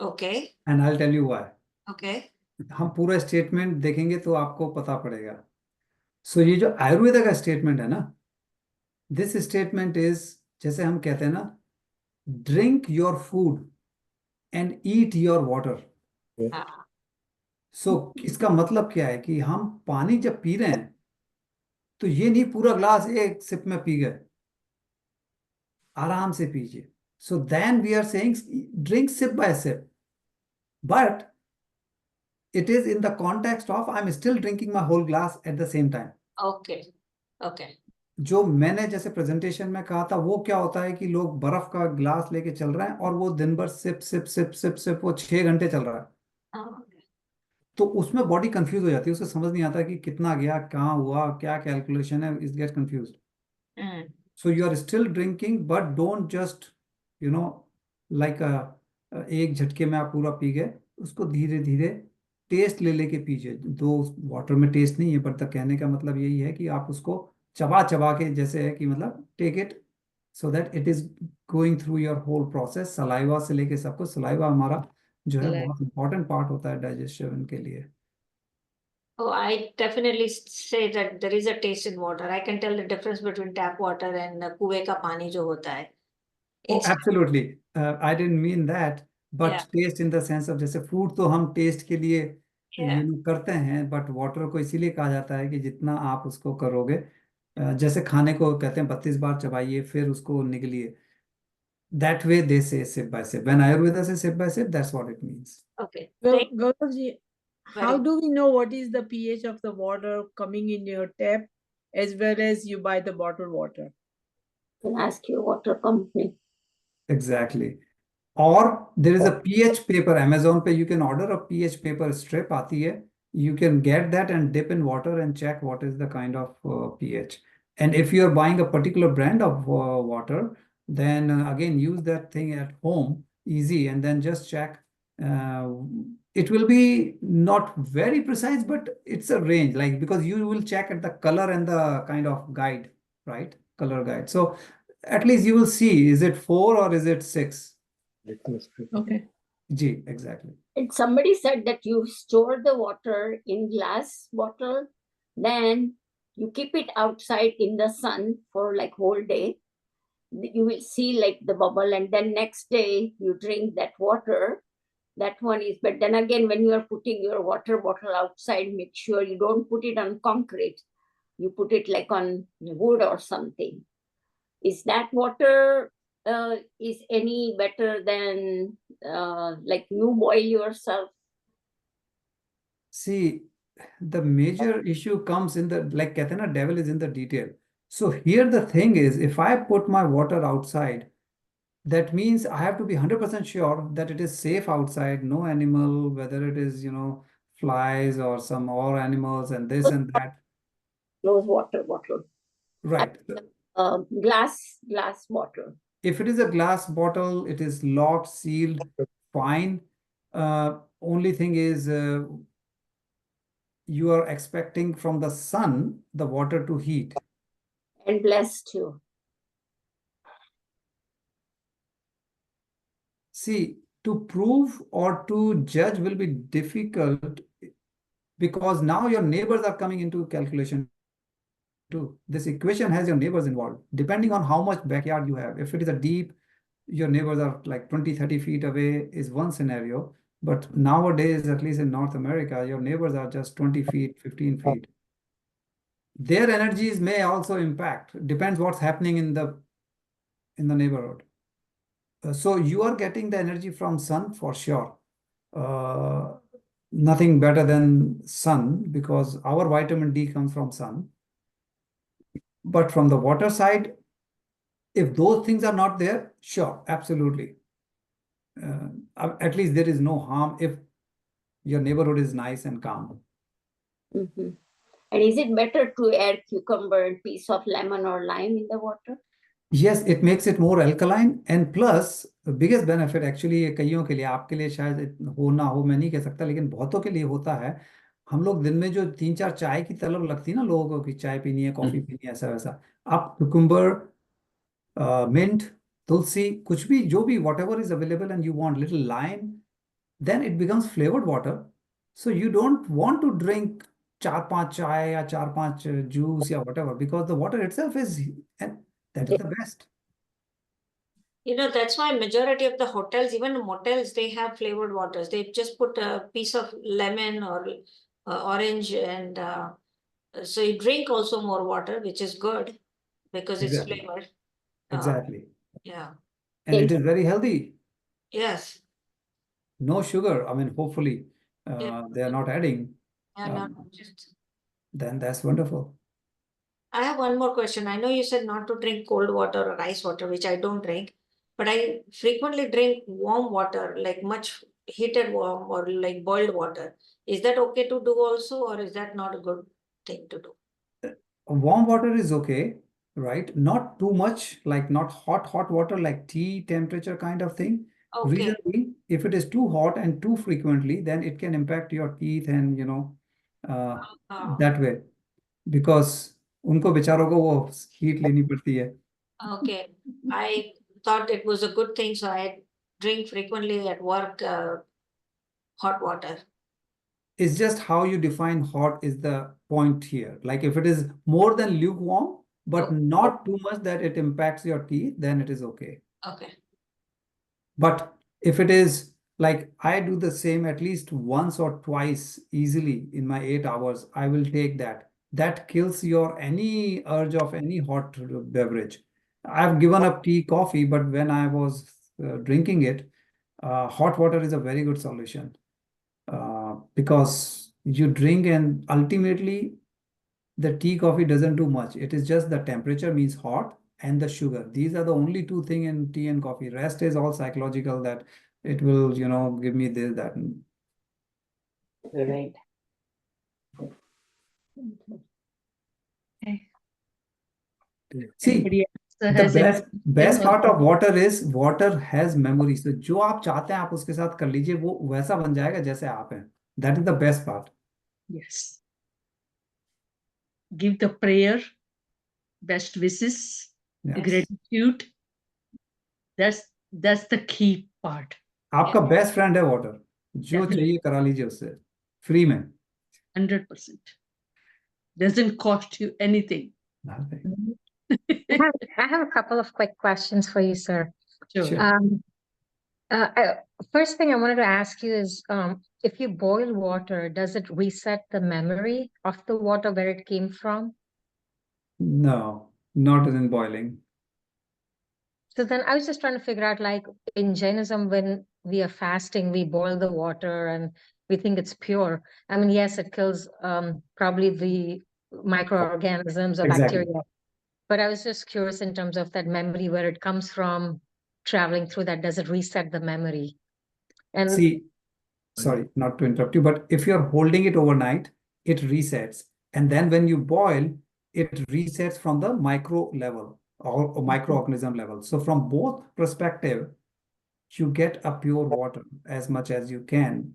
Okay. and I'll tell you why. Okay. हम पूरा statement देखेंगे तो आपको पता पड़ेगा. सो ये जो आयुर्वेदा का स्टेटमेंट है ना, दिस स्टेटमेंट इज, जैसे हम कहते हैं ना, drink your food and eat your water. हाँ. सो इसका मतलब क्या है कि हम पानी जब पी रहे हैं तो ये नहीं पूरा ग्लास एक सिप में पी गए, आराम से पीजिए. So then we are saying drink sip by sip, but it is in the context of I'm still drinking my whole glass at the same time. Okay. Okay. जो मैंने जैसे presentation में कहा था, वो क्या होता है कि लोग बर्फ का ग्लास लेके चल रहे हैं और वो दिन भर sip sip sip sip sip वो 6 घंटे चल रहा है. Okay. तो उसमें बॉडी कंफ्यूज हो जाती है, उसे समझ नहीं आता कि कितना गया, कहाँ हुआ, क्या कैलकुलेशन है, is get confuse. Mm. So you are still drinking, but don't just you know like एक झटके में आप पूरा पी गए. उसको धीरे धीरे टेस्ट ले लेके पीजिए. दो वाटर में टेस्ट नहीं है, पर तक कहने का मतलब यही है कि आप उसको चबा चबा के, जैसे है कि मतलब take it so that it is going through your whole process. Saliva से लेके सब कुछ. सलाइवा हमारा जो है बहुत इंपॉर्टेंट पार्ट होता है डाइजेशन के लिए. Oh, I definitely say that there is a taste in water. I can tell the difference between tap water and कुएं का पानी जो होता है. Oh, It's absolutely. I didn't mean that, but Yeah. taste in the sense of, जैसे food तो हम test के लिए Yeah. करते हैं, बट वाटर को इसीलिए कहा जाता है कि जितना आप उसको करोगे, जैसे खाने को कहते हैं 32 बार चबाइए फिर उसको निगलिए. That way they say sip by sip. When Ayurveda says sip by sip, that's what it means. Okay. Gauravji, how Very- do we know what is the pH of the water coming in your tap as well as you buy the bottled water? Can ask your water company. Exactly. Or there is a pH paper. Amazon पे you can order a pH paper strip आती है. You can get that and dip in water and check what is the kind of pH. And if you are buying a particular brand of water, then again use that thing at home, easy, and then just check. It will be not very precise, but it's a range, like, because you will check at the color and the kind of guide, right? Color guide. So at least you will see, is it 4 or is it 6? Litmus paper. Okay. G, exactly. And somebody said that you store the water in glass bottle, then you keep it outside in the sun for like whole day. You will see like the bubble, and then next day you drink that water. That one is, but then again, when you are putting your water bottle outside, make sure you don't put it on concrete. You put it like on wood or something. Is that water is any better than like you boil yourself? See, the major issue comes in the, like कहते हैं ना, devil is in the detail. So here the thing is, if I put my water outside, that means I have to be 100% sure that it is safe outside, no animal, whether it is, flies or some or animals and this and that. Close water bottle. Right. Glass bottle. If it is a glass bottle, it is locked, sealed, fine. Only thing is, you are expecting from the sun the water to heat. And blessed too. See, to prove or to judge will be difficult because now your neighbors are coming into calculation too. This equation has your neighbors involved, depending on how much backyard you have. If it is a deep, your neighbors are like 20, 30 feet away is one scenario. But nowadays, at least in North America, your neighbors are just 20 feet, 15 feet. Their energies may also impact, depends what's happening in the neighborhood. So you are getting the energy from sun for sure. Nothing better than sun because our vitamin D comes from sun. But from the water side, if those things are not there, sure, absolutely. At least there is no harm if your neighborhood is nice and calm. Mm-hmm. And is it better to add cucumber and piece of lemon or lime in the water? Yes, it makes it more alkaline, and plus the biggest benefit actually कईयों के लिए, आपके लिए शायद हो ना हो, मैं नहीं कह सकता, लेकिन बहुतों के लिए होता है. हम लोग दिन में जो 3-4 चाय की तलब लगती है ना लोगों को कि चाय पीनी है, कॉफी पीनी है, ऐसा वैसा, आप कुकुम्बर, मिंट, तुलसी, कुछ भी, जो भी, whatever is available and you want little lime, then it becomes flavored water. So you don't want to drink 4-5 chai or 4-5 juice or whatever, because the water itself is, and that is the best. You know, that's why majority of the hotels, even motels, they have flavored waters. They just put a piece of lemon or orange, and so you drink also more water, which is good because it's Exactly. flavored. Exactly. Yeah. And it is very healthy. Yes. No sugar. I mean, hopefully they are not adding. Yeah, no, Then that's wonderful. I have one more question. I know you said not to drink cold water or ice water, which I don't drink, but I frequently drink warm water, like much heated warm or like boiled water. Is that okay to do also, or is that not a good thing to do? Warm water is okay, right? Not too much, like not hot water, like tea temperature kind of thing. Okay. Reason being, if it is too hot and too frequently, then it can impact your teeth and, that way. Because उनको बेचारों को वो heat लेनी पड़ती है. Okay. I thought it was a good thing, so I drink frequently at work hot water. It's just how you define hot is the point here. Like if it is more than lukewarm, but not too much that it impacts your teeth, then it is okay. Okay. But if it is like I do the same at least once or twice easily in my 8 hours, I will take that. That kills your any urge of any hot beverage. I've given up tea, coffee, but when I was drinking it, hot water is a very good solution. Because you drink and ultimately the tea, coffee doesn't do much. It is just the temperature means hot and the sugar. These are the only two things in tea and coffee. Rest is all psychological, that it will, give me this, that. Right. See, Anybody else the has any- best part of water is water has memory. So जो आप चाहते हैं आप उसके साथ कर लीजिए, वो वैसा बन जाएगा जैसे आप हैं. That is the best part. Yes. Give the prayer, best wishes, Yes. gratitude. That's the key part. आपका बेस्ट फ्रेंड है वाटर. जो चाहिए करा लीजिए उससे फ्री में. 100%. Doesn't cost you anything. Nothing. I have a couple of quick questions for you, sir. Sure. First thing I wanted to ask you is, if you boil water, does it reset the memory of the water where it came from? No, not in boiling. So then I was just trying to figure out, like in Jainism, when we are fasting, we boil the water and we think it's pure. I mean, yes, it kills probably the microorganisms or Exactly. bacteria. But I was just curious in terms of that memory, where it comes from, traveling through that, does it reset the memory? And See, sorry, not to interrupt you, but if you're holding it overnight, it resets. And then when you boil, it resets from the micro level or microorganism level. So from both perspective, you get a pure water as much as you can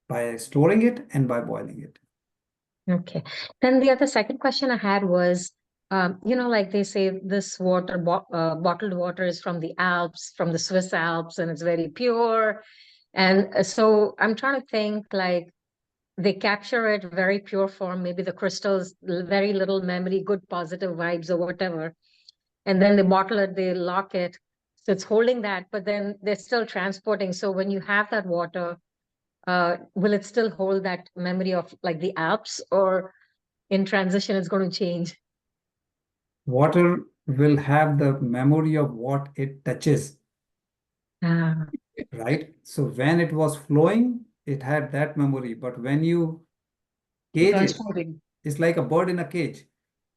by storing it and by boiling it. okay. Then the second question I had was, like they say this water, bottled water is from the Alps, from the Swiss Alps, and it's very pure. And so I'm trying to think, like, they capture it very pure form, maybe the crystals, very little memory, good positive vibes or whatever. And then they bottle it, they lock it. So it's holding that, but then they're still transporting. So when you have that water, will it still hold that memory of like the Alps, or in transition it's going to change? Water will have the memory of what it touches, right? So when it was flowing, it had that memory. But when you cage it, Transporting. it's like a bird in a cage.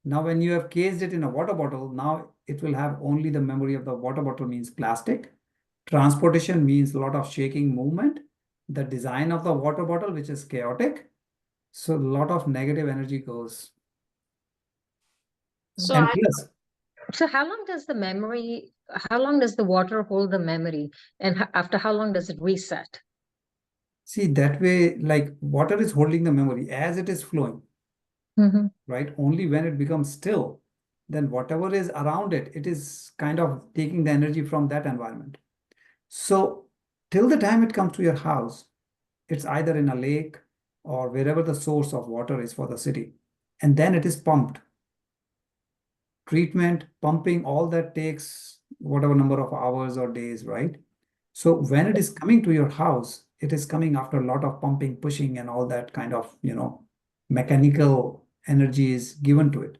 Now, when you have caged it in a water bottle, now it will have only the memory of the water bottle, means plastic. Transportation means a lot of shaking movement. The design of the water bottle, which is chaotic. So a lot of negative energy goes. So And plus, So how long does the water hold the memory? And after how long does it reset? see, that way, like water is holding the memory as it is flowing, right? Only when it becomes still, then whatever is around it, it is kind of taking the energy from that environment. So till the time it comes to your house, it's either in a lake or wherever the source of water is for the city. And then it is pumped. Treatment, pumping, all that takes whatever number of hours or days, right? So when it is coming to your house, it is coming after a lot of pumping, pushing, and all that kind of, mechanical energy is given to it.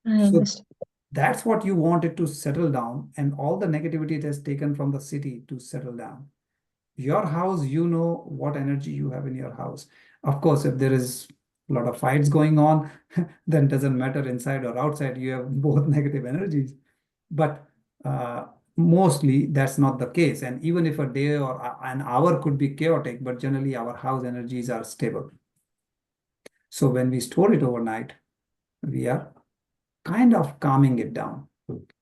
I So understand. that's what you want it to settle down, and all the negativity it has taken from the city to settle down. Your house, you know what energy you have in your house. Of course, if there is a lot of fights going on, then it doesn't matter inside or outside, you have both negative energies. But mostly that's not the case. And even if a day or an hour could be chaotic, but generally our house energies are stable. So when we store it overnight, we are kind of calming it down.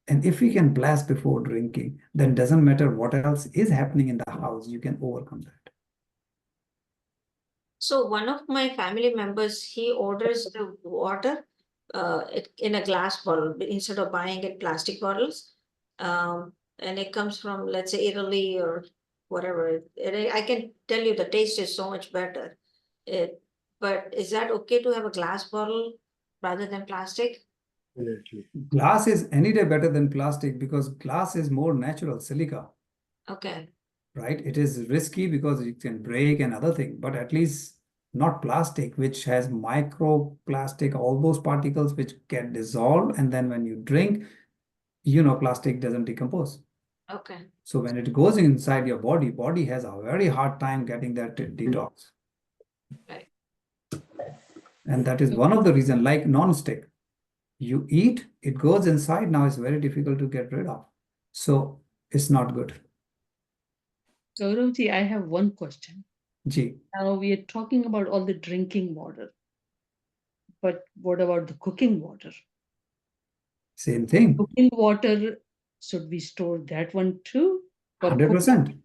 And if we can blast before drinking, then doesn't matter what else is happening in the house, you can overcome that. So one of my family members, he orders the water in a glass bottle instead of buying it plastic bottles. And it comes from, let's say, Italy or whatever. I can tell you the taste is so much better. But is that okay to have a glass bottle rather than plastic? Definitely. Glass is any day better than plastic because glass is more natural, silica. Okay. Right? It is risky because it can break and other thing, but at least not plastic, which has microplastic, all those particles which get dissolved. And then when you drink, plastic doesn't decompose. Okay. So when it goes inside your body has a very hard time getting that detox. Right. And that is one of the reasons, like non-stick. You eat, it goes inside, now it's very difficult to get rid of. So it's not good. Gauravji, I have one question. Ji. Now we are talking about all the drinking water, but what about the cooking water? Same thing. Cooking water, should we store that one too? 100%.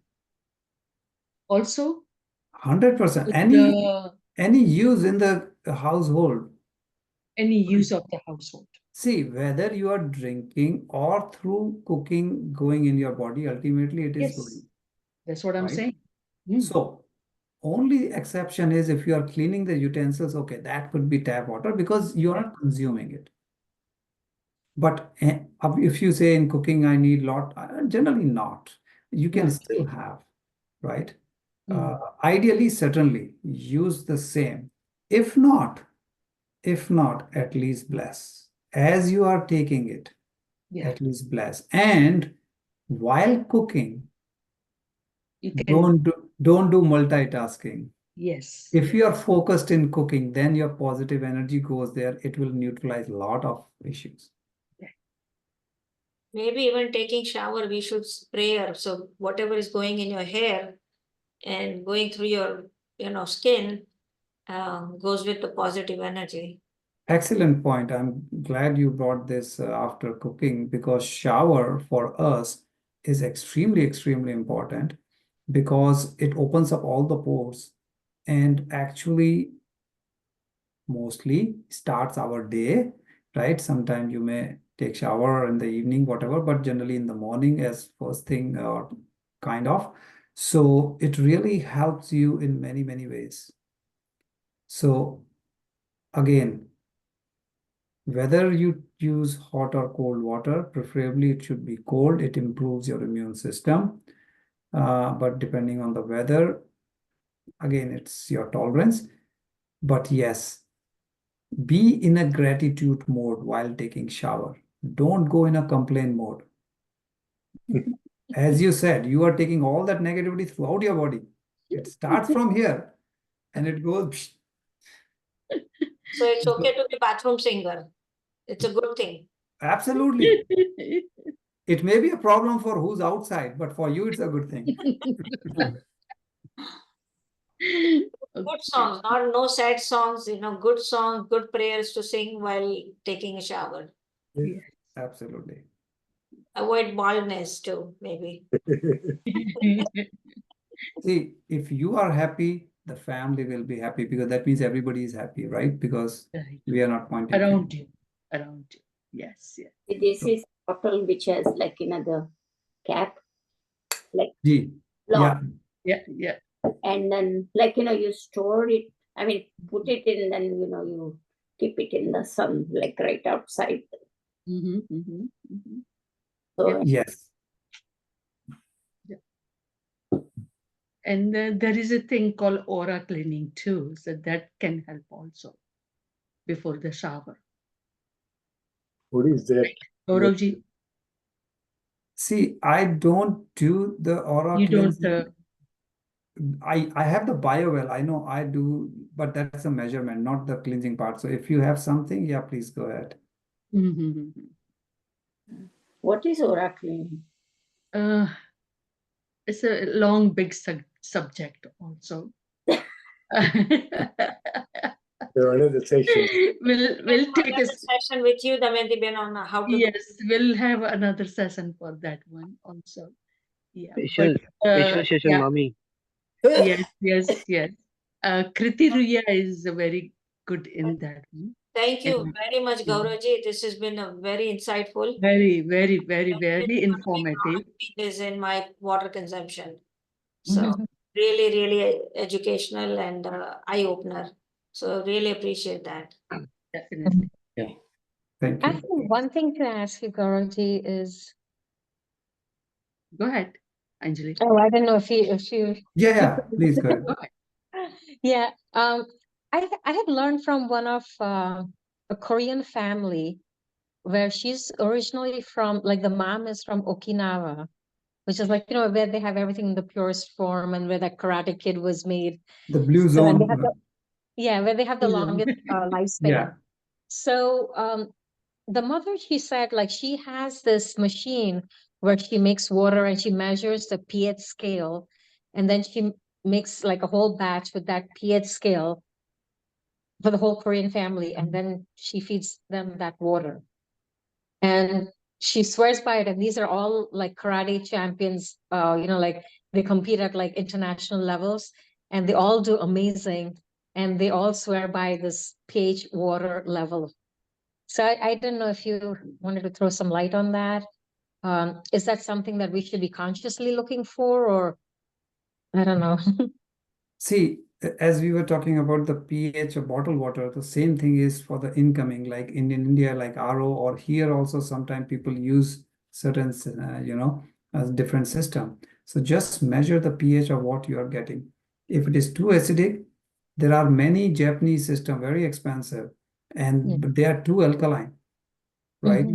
Also? 100%. Any use in the household. Any use of the household. See, whether you are drinking or through cooking going in your body, ultimately it is going. That's what I'm Right? saying. So, only exception is if you are cleaning the utensils, okay, that could be tap water because you are not consuming it. But if you say in cooking, I need lot, generally not. You can still have, right? Ideally, certainly use the same. If not, at least bless. As you are taking it, at least bless. And while cooking, don't do multitasking. Yes. If you are focused in cooking, then your positive energy goes there. It will neutralize a lot of issues. Maybe even taking shower, we should spray, so whatever is going in your hair and going through your, skin goes with the positive energy. Excellent point. I'm glad you brought this after cooking because shower for us is extremely, extremely important because it opens up all the pores and actually mostly starts our day, right? Sometimes you may take shower in the evening, whatever, but generally in the morning as first thing or kind of. So it really helps you in many, many ways. So again, whether you use hot or cold water, preferably it should be cold. It improves your immune system. But depending on the weather, again, it's your tolerance. But yes, be in a gratitude mode while taking shower. Don't go in a complaint mode. As you said, you are taking all that negativity throughout your body. It starts from here and it goes. So it's okay to be bathroom singer. It's a good thing. Absolutely. It may be a problem for who's outside, but for you, it's a good thing. Good songs, no sad songs, good songs, good prayers to sing while taking a shower. Yes, absolutely. Avoid baldness too, maybe. See, if you are happy, the family will be happy because that means everybody is happy, right? Because we are not pointing around you. Yes, yes. This is a bottle which has like another cap. Like long. Yeah. And then, like, you store it, I mean, put it in, then, you keep it in the sun, like right outside. So, Yes. And there is a thing called aura cleaning too, so that can help also before the shower. What is that? Gauravji, See, I don't do the aura you don't. cleansing. I have the BioWell. I know I do, but that's a measurement, not the cleansing part. So if you have something, yeah, please go ahead. what is aura cleaning? It's a long, big subject also. Another session. We'll take a session with you, Damayanti Ben, on how to. yes, we'll have another session for that one also. Yeah. Special session, yeah. mommy. Yes. Kriti Ruya is very good in that one. Thank you And, very much, Gauravji. This has been a very insightful. Very informative. Is in my water consumption. So really, really educational and eye opener. So really appreciate that. Definitely. Yeah. Thank I you. think one thing to ask you, Gauravji, is Go ahead, Anjali. oh, I don't know if you Yeah, please go ahead. Go ahead. yeah. I have learned from one of a Korean family where she's originally from, like the mom is from Okinawa, which is like, where they have everything in the purest form and where that Karate Kid was made. The blue So, and zone. they have where they have the Blue zone. longest lifespan. Yeah. So the mother, she said, like she has this machine where she makes water and she measures the pH scale, and then she makes like a whole batch with that pH scale for the whole Korean family, and then she feeds them that water. And she swears by it, and these are all like karate champions, like they compete at like international levels, and they all do amazing, and they all swear by this pH water level. So I didn't know if you wanted to throw some light on that. Is that something that we should be consciously looking for, or I don't know? See, as we were talking about the pH of bottled water, the same thing is for the incoming, like in India, like RO, or here also sometimes people use certain, different system. So just measure the pH of what you are getting. If it is too acidic, there are many Japanese system, very expensive, and they are too alkaline, right?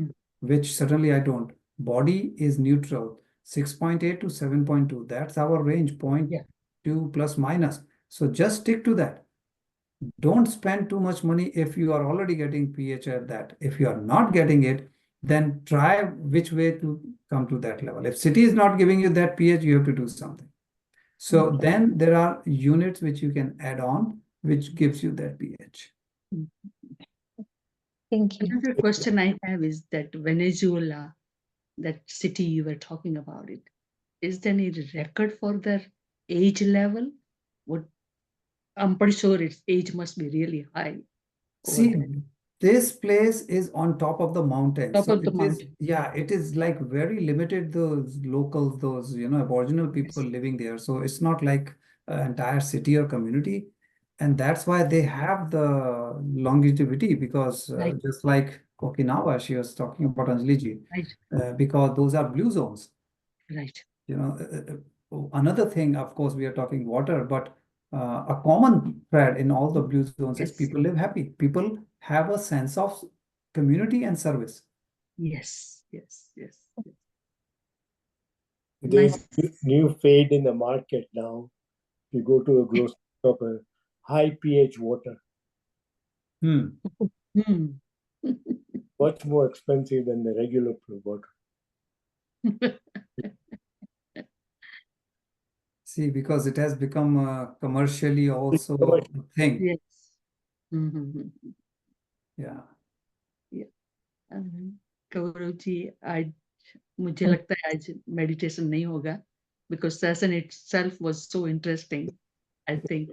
Which certainly I don't. Body is neutral, 6.8 to 7.2. That's our range, 0.2 plus minus. So just stick to that. Don't spend too much money if you are already getting pH at that. If you are not getting it, then try which way to come to that level. If city is not giving you that pH, you have to do something. So then there are units which you can add on, which gives you that pH. Thank you. Another question I have is that Venezuela, that city you were talking about it, is there any record for their age level? I'm pretty sure its age must be really high. See, this place is on top of the mountain. Top So of the it is, mountain. yeah, it is like very limited, those locals, those, Aboriginal people living there. So it's not like an entire city or community. And that's why they have the longevity, because Right. just like Okinawa, she was talking about Anjali, Right. because those are blue zones. Right. Another thing, of course, we are talking water, but a common thread in all the blue zones is people live happy. People have a sense of community and service. Yes. There's new fade in the market now. You go to a grocery shop, high pH water. Much more expensive than the regular water. See, because it has become commercially also a thing. Yes. Yeah. Gauravji, मुझे लगता है आज meditation नहीं होगा, because session itself was so interesting. I think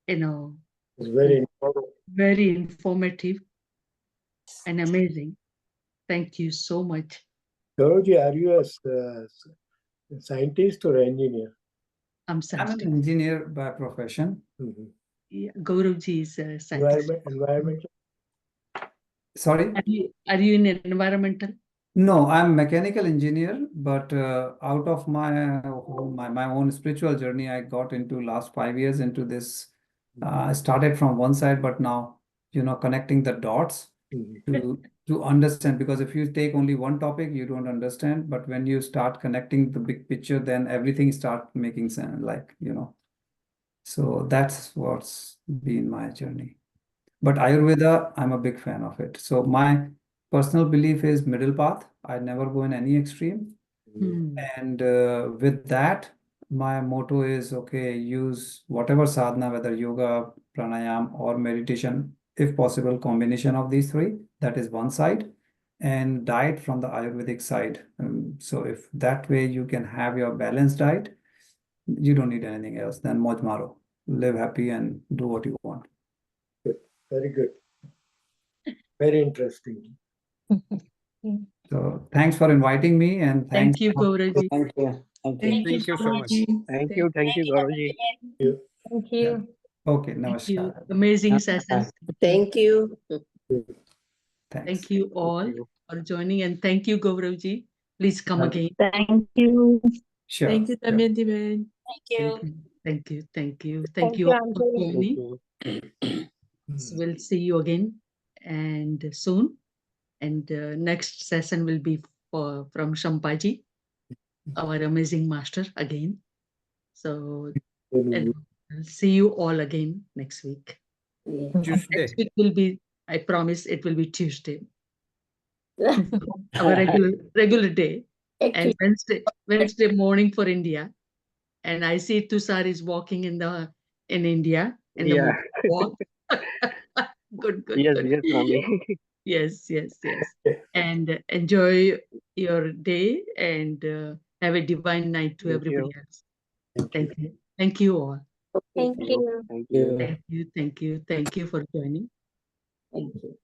It's very important. Very informative and amazing. Thank you so much. Gauravji, are you A scientist or engineer? I'm I'm scientist. an engineer by profession. Yeah, Gauravji is a scientist. Environmental. Sorry? Are you in environmental? No, I'm mechanical engineer, but out of my own spiritual journey, I got into last 5 years into this. I started from one side, but now, connecting the dots to understand, because if you take only one topic, you don't understand. But when you start connecting the big picture, then everything start making sense, So that's what's been my journey. But Ayurveda, I'm a big fan of it. So my personal belief is middle path. I never go in any extreme. And with that, my motto is, okay, use whatever sadhana, whether yoga, pranayam, or meditation, if possible, combination of these three. That is one side. And diet from the Ayurvedic side. So if that way you can have your balanced diet, you don't need anything else. Then moj maro. Live happy and do what you want. Good. Very good. Very interesting. So thanks for inviting me, and Thank thanks. you, Gauravji. Thank you. Thank you. Thank you so much. Thank you. Thank you, Gauravji. Thank you. Okay, Thank you. namaskar. Amazing session. Thank you. Thanks. Thank you all for joining, and thank you, Gauravji. Please come again. Thank you. Sure. Thank you, sure. Damayanti Ben. Thank you. Thank you. Thank you. Thank Thank you you, all for Anjali. joining. So we'll see you again and soon. And next session will be from Shampaji, our amazing master again. So and I'll see you all again next week. Tuesday. Next week will be, I promise it will be Tuesday, our regular day. And Wednesday morning for India. And I see Tushar is walking in India in the Yeah. morning walk. Good. Yes, yes, mommy. Yes. And enjoy your day and have a divine night to Thank everybody you. else. Thank you. Thank you all. Thank you. Thank you. Thank you for joining. Thank you.